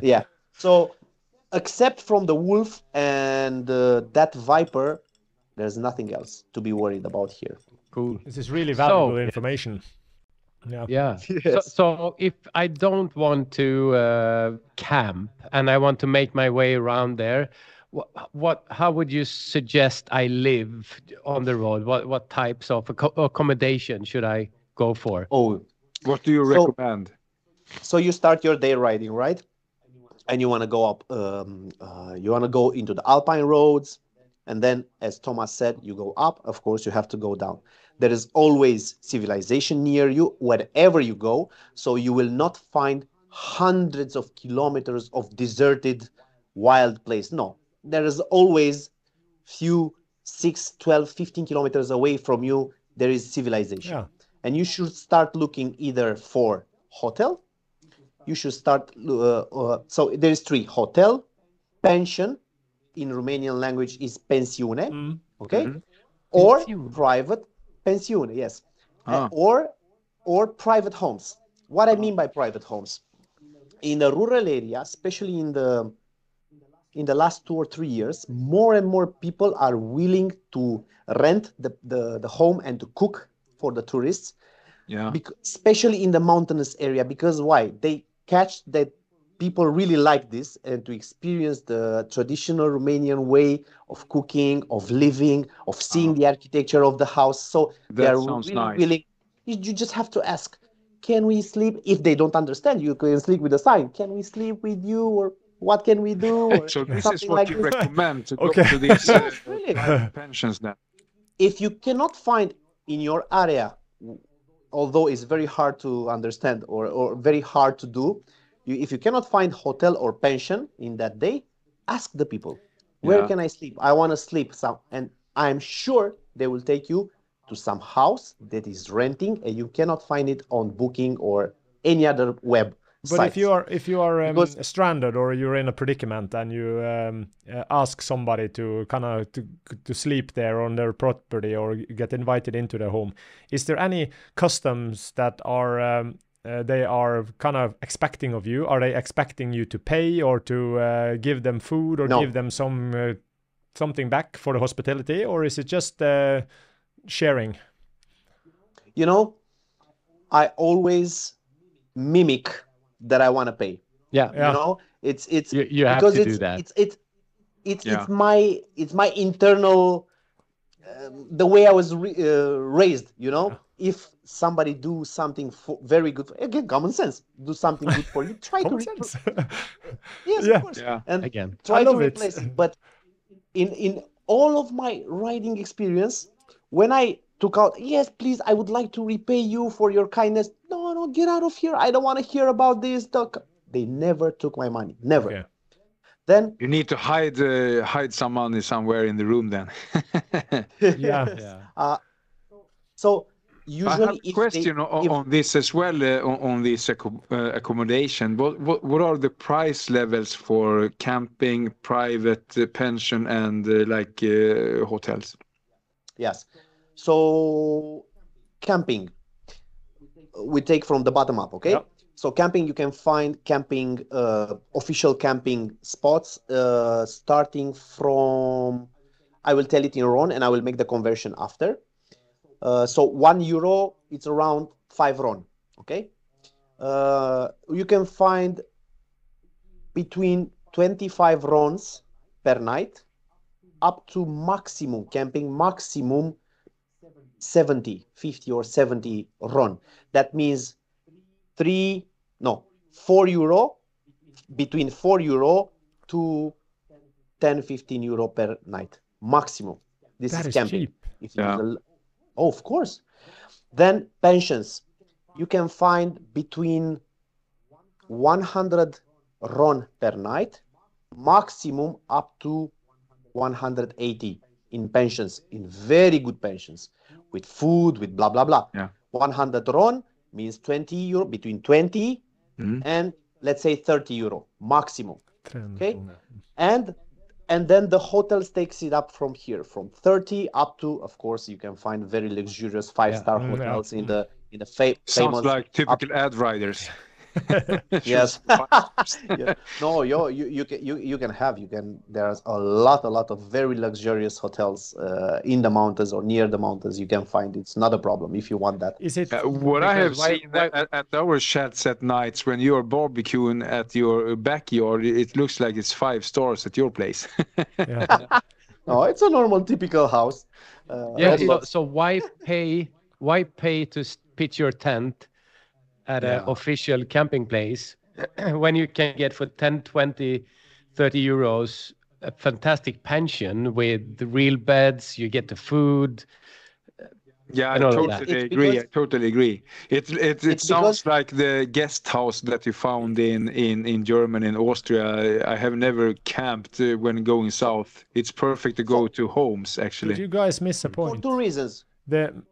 Yeah. So except from the wolf and that viper, there's nothing else to be worried about here. Cool. This is really valuable information. Yeah. Yeah. Yes. So if I don't want to camp and I want to make my way around there, how would you suggest I live on the road? What types of accommodation should I go for? Oh, What do you recommend? so you start your day riding, right? And you want to go up, you want to go into the Alpine roads. And then, as Thomas said, you go up. Of course, you have to go down. There is always civilization near you, wherever you go. So you will not find hundreds of kilometers of deserted, wild place. No, there is always few 6, 12, 15 kilometers away from you, there is civilization. Yeah. And you should start looking either for hotel. You should start, so there is 3: hotel, pension, in Romanian language is pensiune, okay? Or Pensiune. private pensiune, yes. Or private homes. What I mean by private homes, in a rural area, especially in the last 2 or 3 years, more and more people are willing to rent the home and to cook for the tourists. Yeah. Especially in the mountainous area, because why? They catch that people really like this and to experience the traditional Romanian way of cooking, of living, of seeing the architecture of the house. So they're sounds really nice. willing. You just have to ask, can we sleep? If they don't understand, you can sleep with a sign. Can we sleep with you? Or what can we do? Or So this is something what like you this. recommend to Okay. go to these Yes, really. private pensions then? If you cannot find in your area, although it's very hard to understand or very hard to do, if you cannot find hotel or pension in that day, ask the people, where can I sleep? I want to sleep and I'm sure they will take you to some house that is renting, and you cannot find it on Booking or any other web But sites. if you are Because- stranded or you're in a predicament and you ask somebody to kind of to sleep there on their property or get invited into their home, is there any customs that are they are kind of expecting of you? Are they expecting you to pay or to give them food or No. give them something back for the hospitality, or is it just sharing? You know, I always mimic that I want to pay. Yeah. Yeah. You know, it's You have because to do that. It's my internal the way I was raised. You know, if somebody do something very good, again, common sense, do something good for you, try Common to sense. yes, Yeah. of course, Yeah. and Again. try I to love it. replace it. But in all of my riding experience, when I took out, yes, please, I would like to repay you for your kindness. No, get out of here. I don't want to hear about this. They never took my money. Never. Okay. Then You need to hide some money somewhere in the room then. Yeah. Yeah. so I usually have a question on this as well, on this accommodation. What are the price levels for camping, private pension, and hotels? yes. So camping, we take from the bottom up, okay? Yeah. So camping, you can find camping, official camping spots, starting from, I will tell it in RON and I will make the conversion after. So €1, it's around 5 RON, okay? You can find between 25 RONs per night up to maximum, camping maximum 50 or 70 RON. That means €4, between €4 to 10-15 euro per night maximum. This That is is camping. cheap. If you oh, of course. Then pensions, you can find between 100 RON per night, maximum up to 180 in pensions, in very good pensions, with food, with blah, blah, blah. 100 RON means 20 euro, between 20 and let's say 30 euro maximum. Okay. And then the hotels takes it up from here, from 30 up to, of course, you can find very luxurious 5-star hotels in the famous. Sounds like typical ad riders. Yes. Yeah. No, you can there's a lot of very luxurious hotels in the mountains or near the mountains. You can find it's not a problem if you want that. Is it what I have seen at our chats at nights when you're barbecuing at your backyard, it looks like it's 5 stars at your place. No, it's a normal typical house. So why pay to pitch your tent at an official camping place when you can get for 10, 20, 30 euros a fantastic pension with the real beds, you get the food. Yeah, I totally agree. It sounds like the guest house that you found in Germany and Austria. I have never camped when going south. It's perfect to go to homes, actually. Did you guys miss a point? For 2 reasons.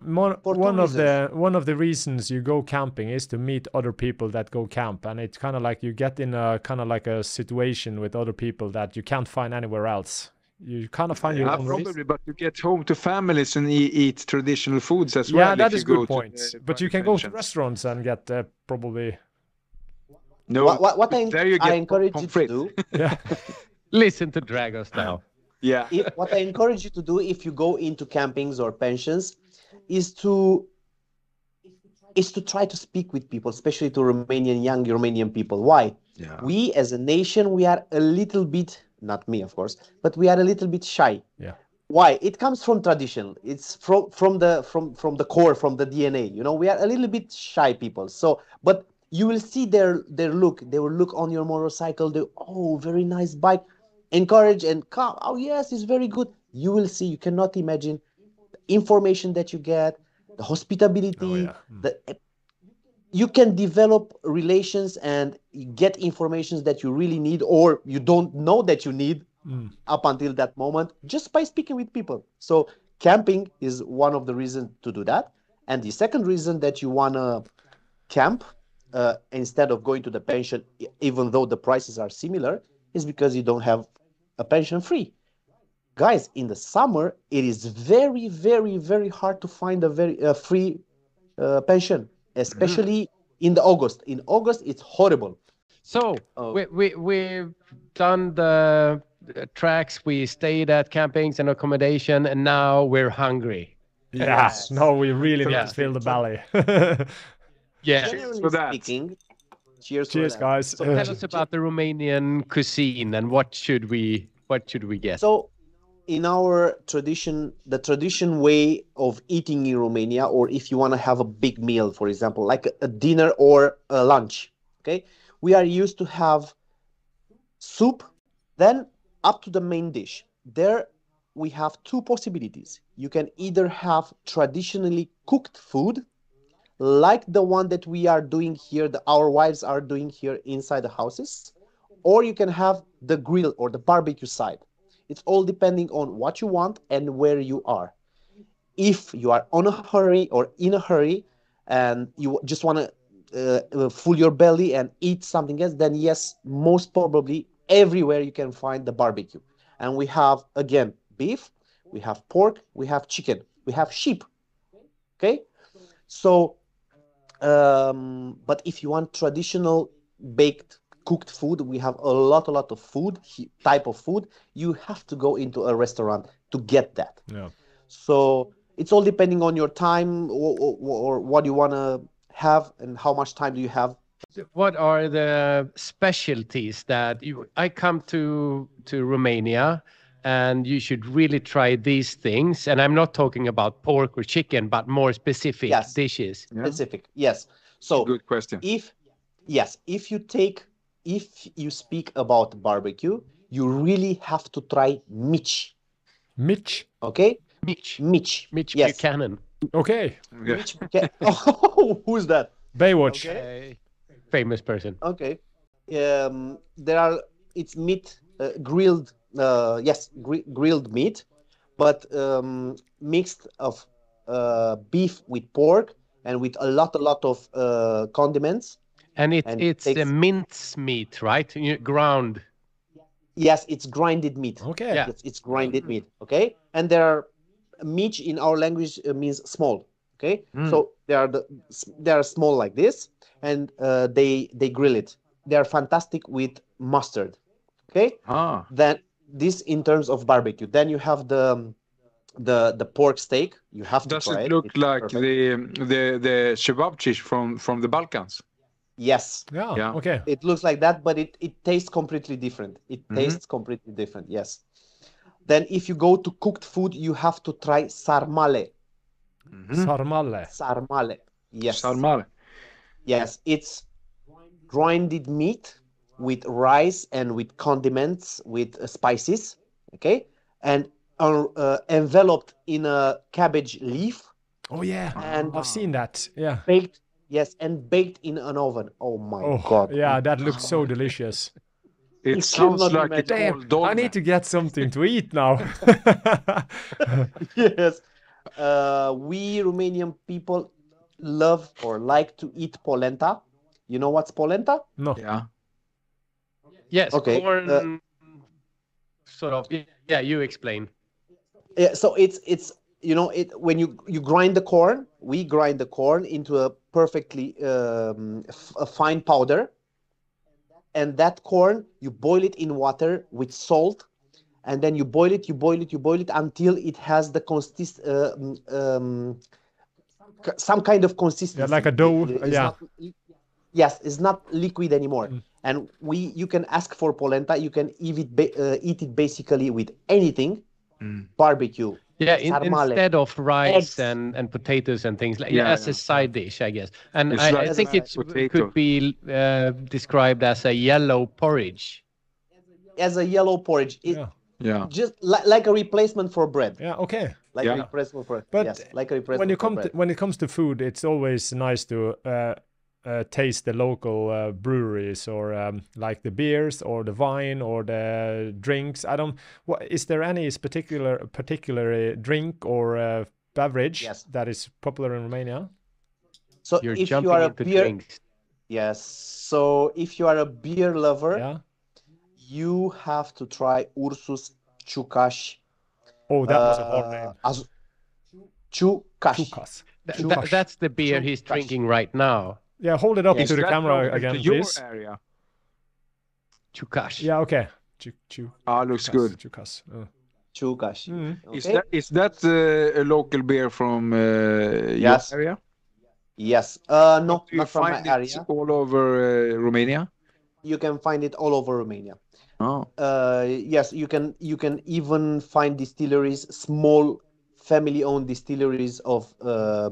One of the reasons you go camping is to meet other people that go camp, and it's kind of like you get in a kind of like a situation with other people that you can't find anywhere else. You kind of find your own probably, race. but you get home to families and eat traditional foods as well. Yeah, that is good point. But you can go to restaurants and get probably. No, what I encourage you to do. Yeah. Listen to Dragos now. Yeah. What I encourage you to do if you go into campings or pensions is to try to speak with people, especially to young Romanian people. Why? Yeah. We as a nation, we are a little bit, not me of course, but we are a little bit shy. Yeah. Why? It comes from tradition. It's from the core, from the DNA. You know, we are a little bit shy people. So, but you will see their look. They will look on your motorcycle. Very nice bike. Encourage and come. Oh yes, it's very good. You will see. You cannot imagine the information that you get, the hospitality. You can develop relations and get information that you really need or you don't know that you need up until that moment just by speaking with people. So camping is one of the reasons to do that. And the second reason that you want to camp instead of going to the pension, even though the prices are similar, is because you don't have a pension free. Guys, in the summer, it is very, very, very hard to find a free pension, especially in the August. In August, it's horrible. So we've done the tracks, we stayed at campings and accommodation, and now we're hungry. Yes. No, we really need to fill the belly. Yeah. Generally speaking, cheers guys. So tell us about the Romanian cuisine and what should we get? So in our tradition, the tradition way of eating in Romania, or if you want to have a big meal, for example, like a dinner or a lunch, okay, we are used to have soup, then up to the main dish. There we have 2 possibilities. You can either have traditionally cooked food, like the one that we are doing here, our wives are doing here inside the houses, or you can have the grill or the barbecue side. It's all depending on what you want and where you are. If you are on a hurry or in a hurry and you just want to fill your belly and eat something else, then yes, most probably everywhere you can find the barbecue. And we have, again, beef, we have pork, we have chicken, we have sheep. Okay? So, but if you want traditional baked cooked food, we have a lot of food, type of food. You have to go into a restaurant to get that. Yeah. So it's all depending on your time or what you want to have and how much time do you have. What are the specialties that I come to Romania and you should really try these things? And I'm not talking about pork or chicken, but more specific dishes. Yeah. Specific, yes. So good question. If you speak about barbecue, you really have to try Mitch. Mitch. Okay? Mitch. Mitch. Mitch Yes. Buchanan. Okay. Yeah. Mitch Buchanan. Oh, who's that? Baywatch. Okay. Famous person. Okay. It's meat, grilled, grilled meat, but mixed of beef with pork and with a lot of condiments. And And it's a takes- mince meat, right? Ground. Yes, it's grinded meat. Okay. Yeah. Yes, it's grinded meat. Okay, and there are meat in our language means small. Okay, so they are small like this, and they grill it. They are fantastic with mustard. Okay, then this in terms of barbecue. Then you have the pork steak. You have to Does try it look It's like perfect. the kebabchish from the Balkans? Yes, Yeah. Yeah. Okay. it looks like that, but it tastes completely different. It tastes completely different. Yes. Then if you go to cooked food, you have to try sarmale. Sarmale. Sarmale. Yes. Sarmale. Yes, it's grinded meat with rice and with condiments, with spices, okay? And enveloped in a cabbage leaf Oh yeah. and I've seen that. Yeah. baked, yes, and baked in an oven. Oh my Oh God. yeah, that looks so delicious. It You sounds cannot like it's imagine. all Damn, dolmen. I need to get something to eat now. Yes. We Romanian people love or like to eat polenta. You know what's polenta? No. Yeah. Yes, Okay, corn. Sort of. Yeah, you explain. Yeah, so it's when you grind the corn, we grind the corn into a perfectly a fine powder, and that corn you boil it in water with salt, and then you boil it until it has the some kind of consistency. Yeah, like a dough. It's Yeah. not, yes, it's not liquid anymore. And you can ask for polenta. You can eat it basically with anything. Barbecue. Yeah, sarmale, instead of rice eggs. and potatoes and things like Yeah, as yeah. a side dish, I guess. And It's I like think it potato. could be described as a yellow porridge. As a yellow porridge. It Yeah. Yeah. just like a replacement for bread. Yeah. Okay. Like Yeah. a replacement for But yes, like a replacement when you for come bread. when it comes to food, it's always nice to taste the local breweries or like the beers or the wine or the drinks. Is there any particular drink or beverage Yes. that is popular in Romania? So You're if jumping you are a into beer, drinks. yes. So if you are a beer lover, Yeah. you have to try Ursus Ciucaș. Oh, that was a hard name. Ciucaș. Chukas. That's the beer he's drinking right now. Yeah, hold it up Yes. to the That camera local again, to your please. area. Chukash. Yeah, okay. Looks good. Chukas. Ciucaș. Okay? Is that a local beer from Yes. your area? Yes. No, Do you not from my find it area. all over Romania? You can find it all over Romania. Oh. Yes, you can even find distilleries, small family-owned distilleries of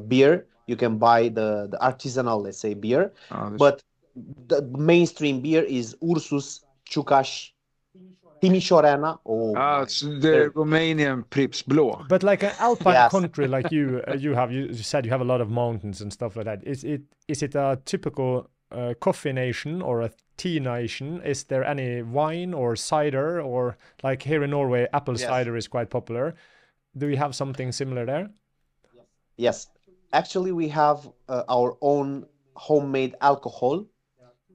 beer. You can buy the artisanal, let's say, beer. But the mainstream beer is Ursus, Ciucaș, Timișoreana. It's the Romanian Pripps Blå. But like an alpine Yes. country like you said you have a lot of mountains and stuff like that. Is it a typical coffee nation or a tea nation? Is there any wine or cider, or like here in Norway, apple Yes. cider is quite popular? Do you have something similar there? Yes, actually, we have our own homemade alcohol.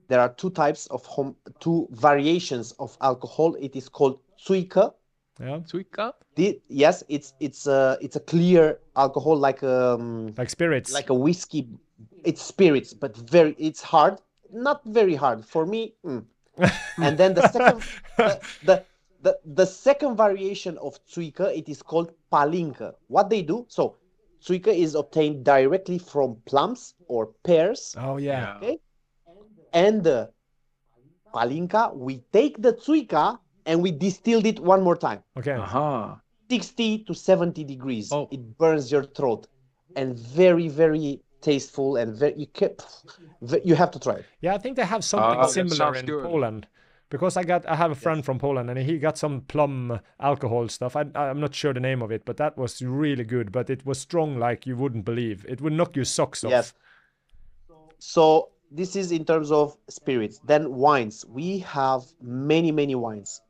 There are two variations of alcohol. It is called Tsuika. Yeah, Suika? Yes, it's a clear alcohol like like spirits. like a whiskey. It's spirits, but it's hard. Not very hard for me. And then the second the second variation of Tsuika, it is called Palinka. What they do, so Tsuika is obtained directly from plums or pears. Oh yeah. Okay. And the Palinka, we take the Tsuika and we distilled it one more time. Okay. 60 to 70 degrees. Oh. It burns your throat. And very, very tasteful, and you have to try it. Yeah, I think they have something that similar sounds in good. Poland. because I have a friend from Poland, and he got some plum alcohol stuff. I'm not sure the name of it, but that was really good. But it was strong like you wouldn't believe. It would knock your socks off. Yes. So this is in terms of spirits. Then wines. We have many, many wines.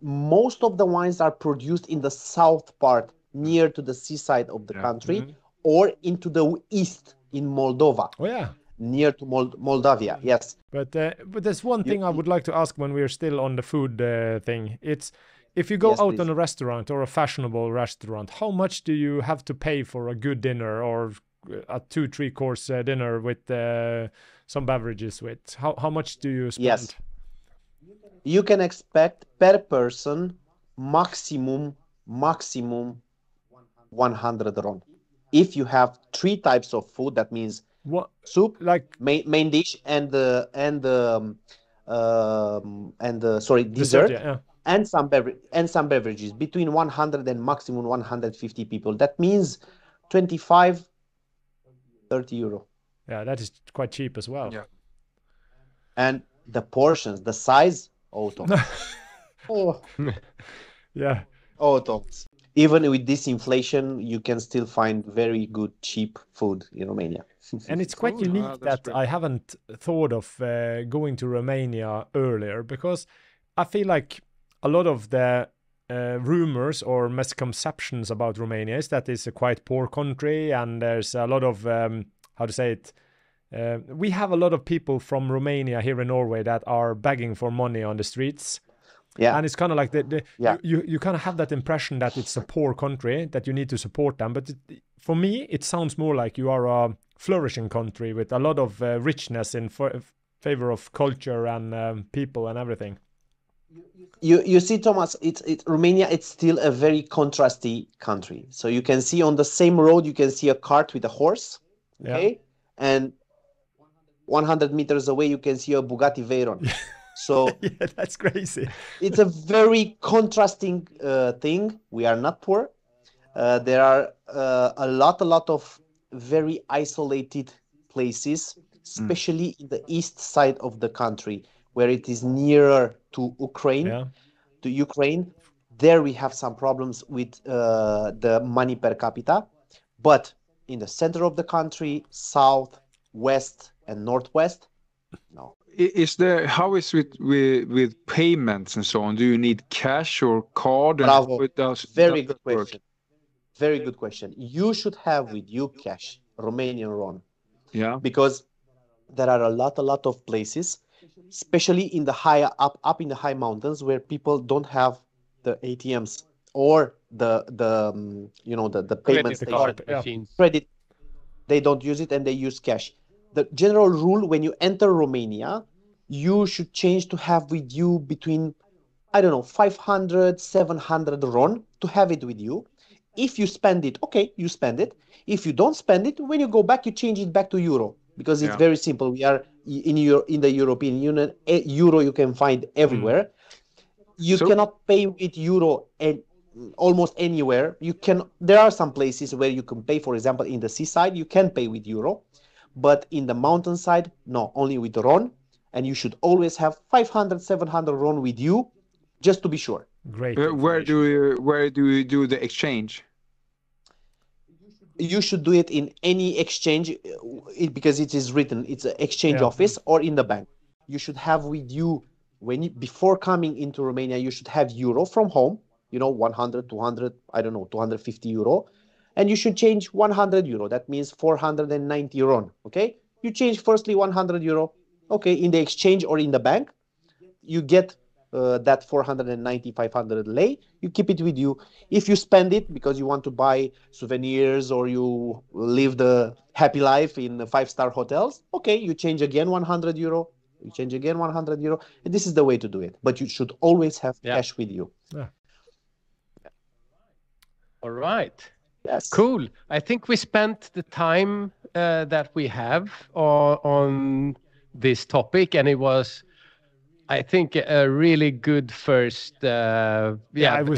Most of the wines are produced in the south part, near to the seaside of the country, or into the east in Moldova. Oh yeah. Near to Moldavia, yes. But there's one thing I would like to ask when we're still on the food thing. It's if you go out on a restaurant or a fashionable restaurant, how much do you have to pay for a good dinner or a 2-3 course dinner with some beverages with? How much do you spend? Yes. You can expect per person maximum 100 RON. If you have 3 types of food, that means soup, like main dish, and dessert, yeah. and some beverages between 100 and maximum 150 people. That means 25-30 euro. Yeah, that is quite cheap as well. Yeah. And the portions, the size, Tom. Yeah. Tom. Even with this inflation, you can still find very good, cheap food in Romania. And it's quite unique that I haven't thought of going to Romania earlier, because I feel like a lot of the rumors or misconceptions about Romania is that it's a quite poor country, and there's a lot of, how to say it, we have a lot of people from Romania here in Norway that are begging for money on the streets. Yeah. And it's kind of like you kind of have that impression that it's a poor country, that you need to support them. But for me, it sounds more like you are a flourishing country with a lot of richness in favor of culture and people and everything. You see, Thomas, Romania, it's still a very contrasty country. So you can see on the same road, you can see a cart with a horse, okay? Yeah. And 100 meters away, you can see a Bugatti Veyron. So yeah, that's crazy. It's a very contrasting thing. We are not poor. There are a lot of very isolated places, especially in the east side of the country, where it is nearer to Ukraine. Yeah. To Ukraine, there we have some problems with the money per capita. But in the center of the country, south, west, and northwest, no. How is it with payments and so on? Do you need cash or card? Bravo. Very good question. Very good question. You should have with you cash, Romanian RON. Yeah. Because there are a lot of places, especially in the up in the high mountains, where people don't have the ATMs or the payment station. Credit. They don't use it and they use cash. The general rule, when you enter Romania, you should change to have with you between, 500, 700 RON to have it with you. If you spend it, okay, you spend it. If you don't spend it, when you go back, you change it back to euro, because it's very simple. We are in the European Union. Euro you can find everywhere. You cannot pay with euro almost anywhere. There are some places where you can pay, for example, in the seaside, you can pay with euro. But in the mountainside, no, only with RON. And you should always have 500, 700 RON with you, just to be sure. Great. Where do you do the exchange? You should do it in any exchange, because it is written. It's an exchange office or in the bank. You should have with you, before coming into Romania, you should have euro from home, 100, 200, 250 euro. And you should change 100 euro. That means 490 RON. Okay? You change firstly 100 euro. Okay, in the exchange or in the bank, you get that 490, 500 lei. You keep it with you. If you spend it because you want to buy souvenirs or you live the happy life in 5-star hotels, okay, you change again 100 euro. You change again 100 euro. And this is the way to do it. But you should always have cash with you. Yeah. All right. Yes. Cool. I think we spent the time that we have on this topic, and it was, I think, a really good first it was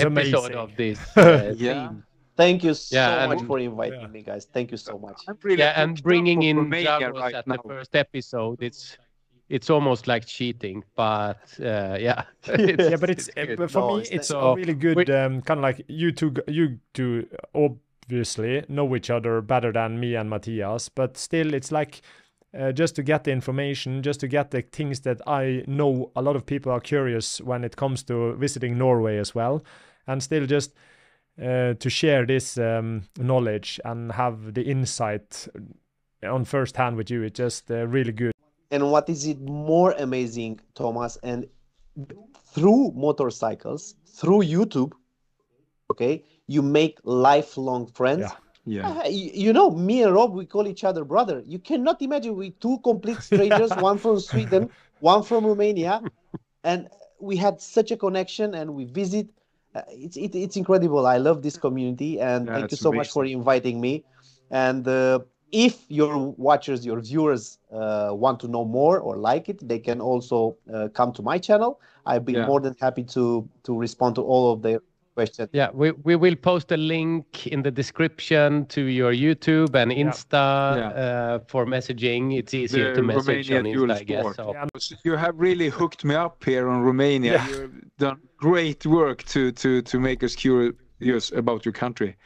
episode amazing. of this theme. Thank you so much for inviting me, guys. Thank you so much. And bringing in Dragos at the first episode. it's almost like cheating, but yeah. Yeah, but it's good. but for No, me it's it's so really good. we- Kind of like you two obviously know each other better than me and Matthias, but still it's like just to get the information, just to get the things that I know a lot of people are curious when it comes to visiting Norway as well, and still just to share this knowledge and have the insight on first hand with you. It's just really good. And what is it more amazing, Thomas? And through motorcycles, through YouTube, okay, you make lifelong friends. Yeah. Yeah. You know, me and Rob, we call each other brother. You cannot imagine we two complete strangers, one from Sweden, one from Romania, and we had such a connection, and we visit. It's incredible. I love this community, and Yeah, thank you it's so much for inviting me. And if your watchers, your viewers want to know more or like it, they can also come to my channel. I'd be Yeah. more than happy to respond to all of their questions. Yeah, we will post a link in the description to your YouTube and Insta for messaging. It's easier The to message Romania on dual Insta, I guess. sport. So. Yeah. So you have really hooked me up here on Romania. Yeah. You've done great work to make us curious about your country.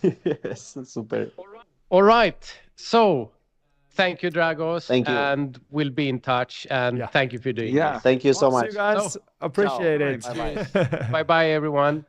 Yes, super. All right. So thank you, Dragos. Thank you. And we'll be in touch. And Yeah. thank you for doing Yeah. this. Thank you so See much. you guys. So, Appreciate it. Bye-bye. Bye-bye, everyone.